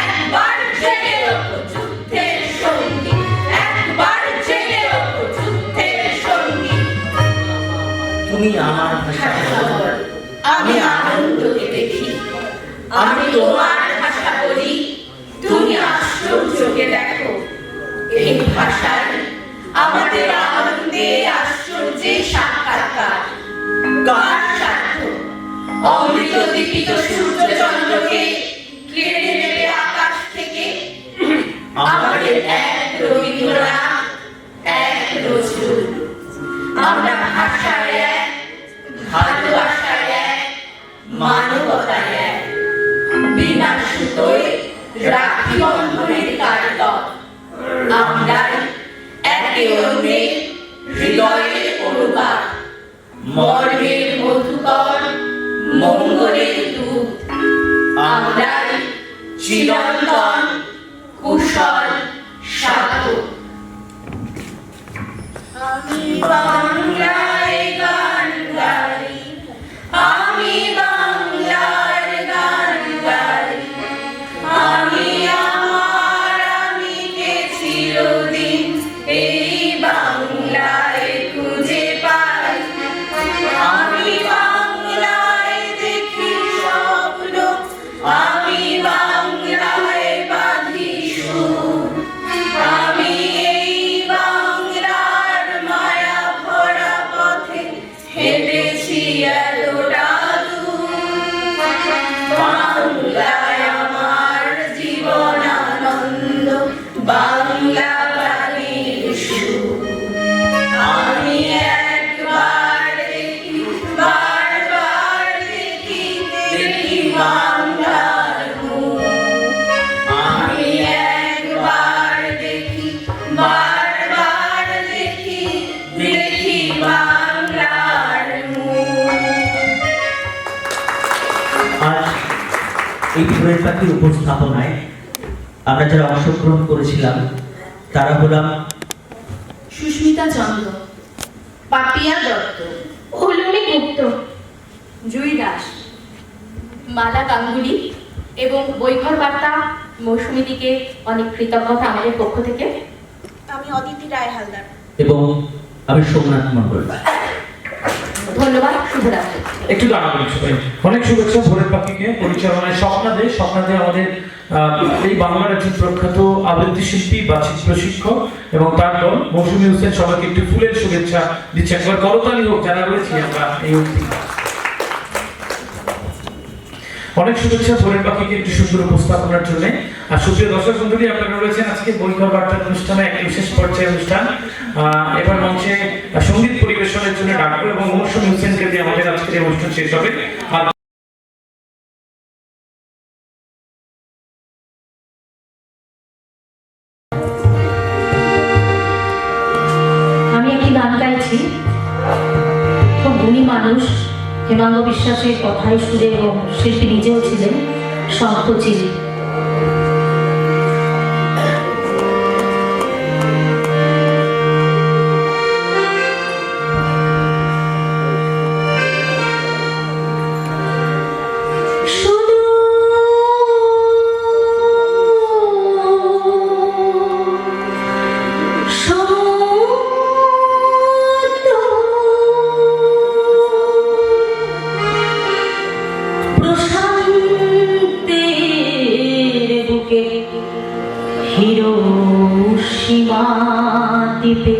একবার জেগে ওঠো যুদ্ধের সঙ্গী, একবার জেগে ওঠো যুদ্ধের সঙ্গী। তুমি আমার বন্ধনের কারকর। আমরাই একে অন্যের হৃদয়ের অনুবাদ, মর্মের মধুকর, মঙ্গলের দূত। আমরাই চিরন্তন কুশল সাধক। আমি বাংলায় গান গাই, আমি বাংলার গান গাই, আমি আমার আমিকে চিরদিন এই বাংলায় খুঁজে পাই। আমি বাংলায় দেখি স্বপ্ন, আমি বাংলায় বাঁধি সুর। আমি এই বাংলার মায়া ভরা পথে হেঁটেছি এতটা দূর। বাংলায় আমার জীবন আনন্দ, বাংলা বাণীর সুর। আমি একবার দেখি, বারবার দেখি, দেখি বাংলার মুখ। আমি একবার দেখি, বারবার দেখি, দেখি বাংলার মুখ। আজ এই ফুলের পাখির উপস্থাপনায় আমরা যারা অংশগ্রহণ করেছিলাম তারা হলাম সুস্মিতা চন্দ্র, পাপিয়া দত্ত, হলুমি গুপ্ত, জুই দাস, মালা গাঙ্গুলি এবং বৈঘর বার্তা মৌসুমীদিকে অনেক কৃতজ্ঞতা আমাদের পক্ষ থেকে। আমি অদিতি রায় হালদার এবং আমি সোমনাথ মণ্ডল। ধন্যবাদ, শুভরাত্রি। একটু দাঁড়াবেন সবাই। অনেক শুভেচ্ছা ভোরের পাখিকে পরিচালনায় স্বপ্নাদে আমাদের এই বাংলার একজন প্রখ্যাত আবৃত্তি শিল্পী বা চিত্রশিক্ষক এবং তার দল মৌসুমী হোসেন সবাইকে একটু ফুলের শুভেচ্ছা দিচ্ছে। একবার করতালি হোক যারা রয়েছি আমরা এই অবধি। অনেক শুভেচ্ছা ভোরের পাখিকে একটু সুন্দর উপস্থাপনার জন্য। আর সুপ্রিয় দর্শক মন্ডলী, আপনারা রয়েছেন আজকে বৈঘর বার্তার অনুষ্ঠানে এক বিশেষ পর্যায়ের অনুষ্ঠান। এবার মঞ্চে সঙ্গীত পরিবেশনের জন্য ডাকবো এবং মৌসুমী হোসেনকে দিয়ে আমাদের আজকের এই অনুষ্ঠান শেষ হবে। আর আমি একটি গান গাইছি, খুব গুণী মানুষ হেমাঙ্গ বিশ্বাসের কথাই সুরে এবং শিল্পী নিজেও ছিলেন শঙ্খচিল। হিরোশিমা দ্বীপে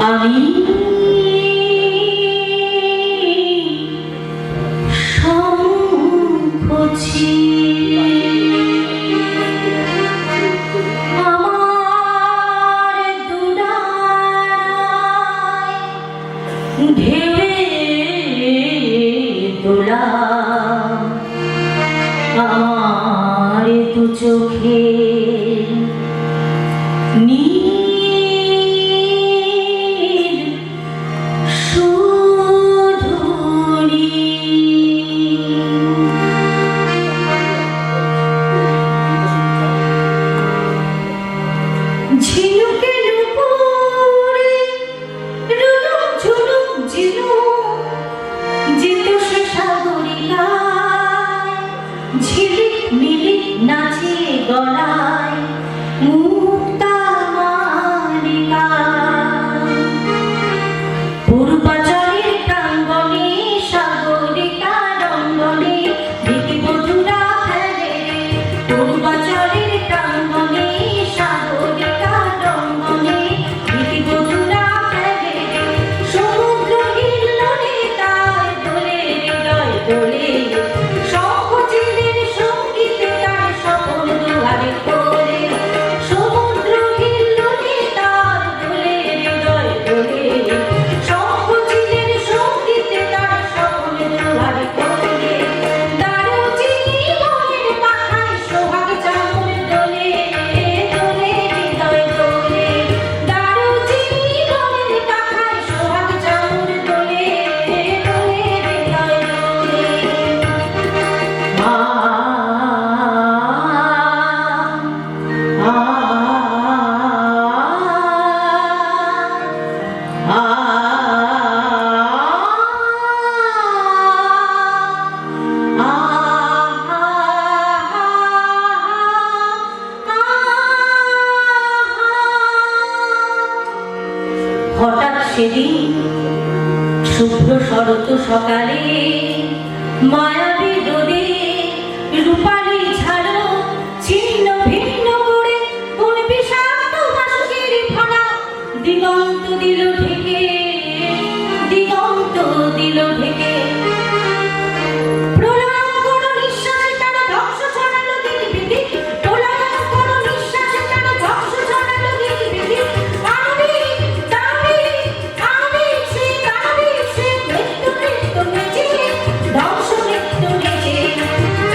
আমি শঙ্খচিল। আমার দুলায় ঢেউয়ের দোলা, আমার দু চোখে নীল সুধুনী। ঝিনুকে নুপুরে রুনুক ঝুনুক ঝিনুক জিত সে সাগরিকায়, ঝিলিক মিলিক নাচে গলায় মুক্তা মালিকা। পূর্বাচলের প্রাঙ্গণে সাগরিকা রঙ্গনে দিকে বধুরা খেলে। পূর্বাচলের প্রাঙ্গণে সাগরিকা রঙ্গনে দিকে বধুরা খেলে। সমুদ্র হিল্লোলে তার দোলে হৃদয় দোলে, শঙ্খচিলের সঙ্গীতে তার সকল দুহারে তোলে। সমুদ্র হিল্লোলে তার দোলে হৃদয় দোলে, শঙ্খচিলের সঙ্গীতে তার সকল দুহারে তোলে। দারুচিনি মনের পাখায় সোহাগ চাদর দোলে, সকালে মায়াবী রোদে রূপালী ঝাড়ো ছিন্ন ভিন্ন করে কোন বিষাক্ত বাসুকের ফলা দিগন্ত দিল ঢেকে, দিগন্ত দিল ঢেকে। প্রলয় কোনো নিঃশ্বাসে কেন ধ্বংস ছড়ালো দিক বিদিক, প্রলয় কোনো নিঃশ্বাসে কেন ধ্বংস ছড়ালো দিক বিদিক। আনবিক দানবিক আনবিক সে দানবিক সে মৃত্যু মৃত্যু নেচে, ধ্বংস মৃত্যু নেচে।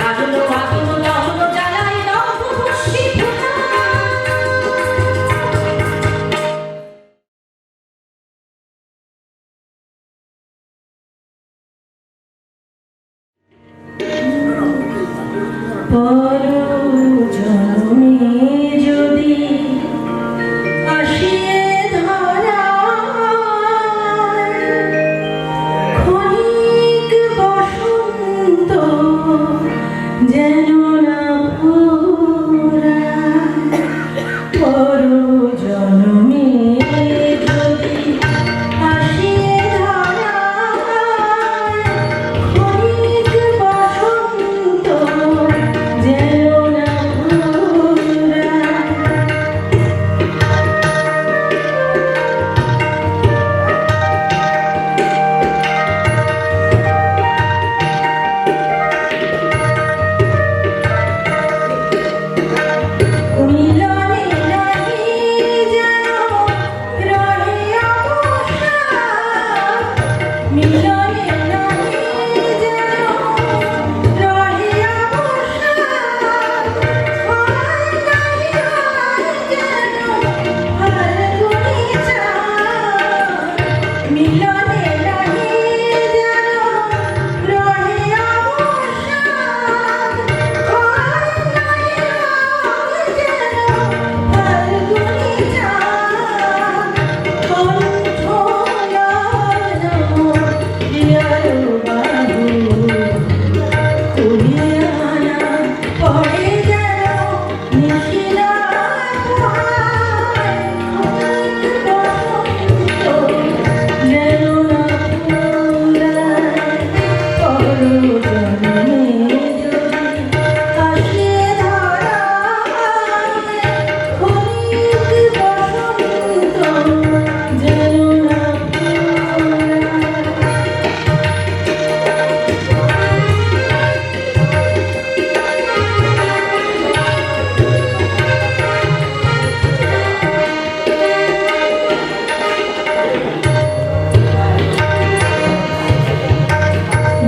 আগুলো আগুলো দহন জ্বালায় দগ্ধ ভস্মী ভূতা। পরজন্মে যদি আসিয়ে ধরা ক্ষণিক বসন্ত যেন না ফুরায়, পরজন্মে যদি আসিয়ে ধরা ক্ষণিক বসন্ত যেন না ফুরায়। মিলনে নাহি যেন রহে আশা, মিলনে নাহি যেন রহে আশা। হয় নাহি হয় যেন ফাল্গুনি চাঁদ, মিলনে নাহি যেন রহে আশা। হয় নাহি হয় যেন ফাল্গুনি চাঁদ, কণ্ঠ লাগানো প্রিয়ার বাহু কুড়িয়ে আনা পড়ে যেন নিশিরা পায়। যেন না ফুরায়, পরজন্মে যদি আসিয়ে ধরা ক্ষণিক বসন্ত যেন না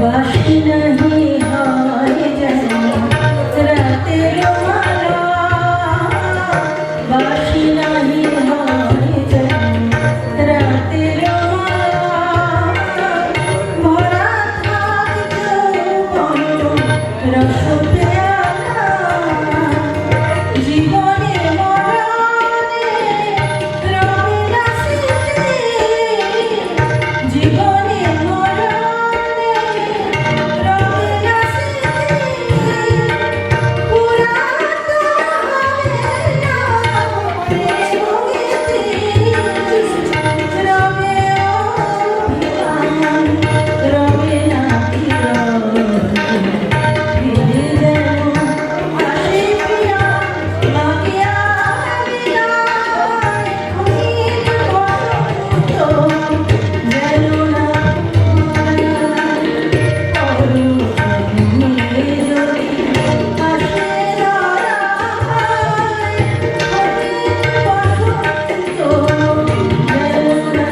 বাসি নাহি হয় যেন রাতের মালা, বাসি নাহি হয় যেন রাতের মালা। ভরা থাক যৌবন রস পেয়ালা, জীবনে মরণে রবে না স্মৃতি, জীবনে মরণে রবে না স্মৃতি। পুরাতন হবে না স্মৃতি, রবে অভিমান, রবে না কিরণ। ফিরে যেন আসে প্রিয়া মাগিয়া বিদায়, ক্ষণিক বসন্ত যেন না ফুরায়, পরজন্মে যদি আসে ধরা ক্ষণিক বসন্ত যেন না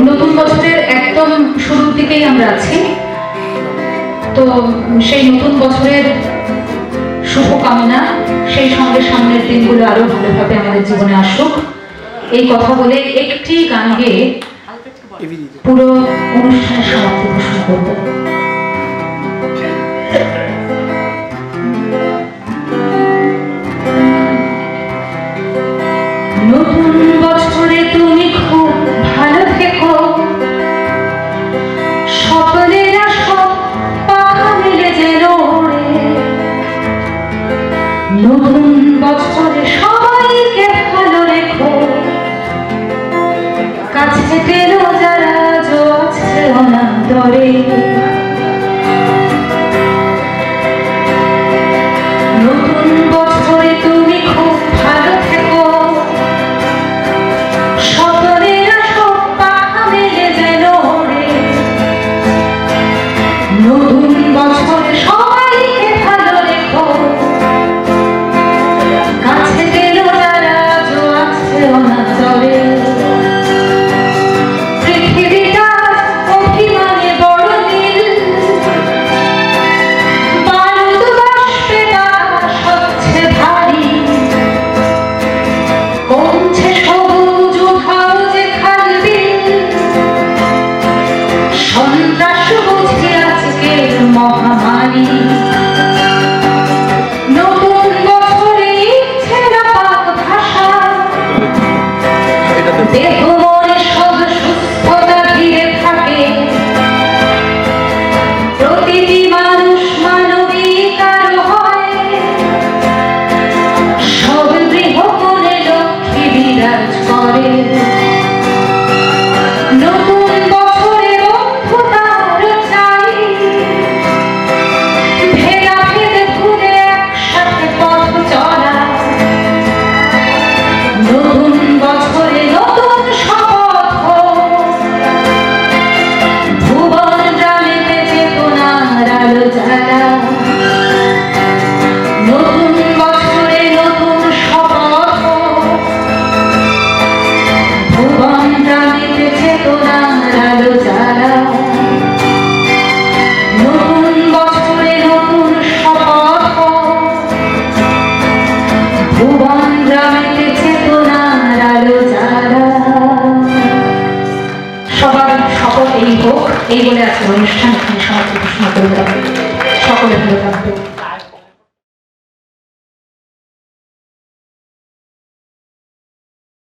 নতুন বছরের একদম শুরুর দিকেই আমরা আছি, তো সেই নতুন বছরের শুভকামনা, সেই সঙ্গে সামনের দিনগুলো আরো ভালোভাবে আমাদের জীবনে আসুক, এই কথা বলে একটি গান গেয়ে পুরো অনুষ্ঠানের সমাপ্তি ঘোষণা করব। নতুন বছরে তুমি খুব ভালো থেকো, সকল সবার শপথ এই হোক, এই বলে আজকে অনুষ্ঠান এখানে সমাপ্তি ঘোষণা করলাম। সকলে ভালো থাকবে।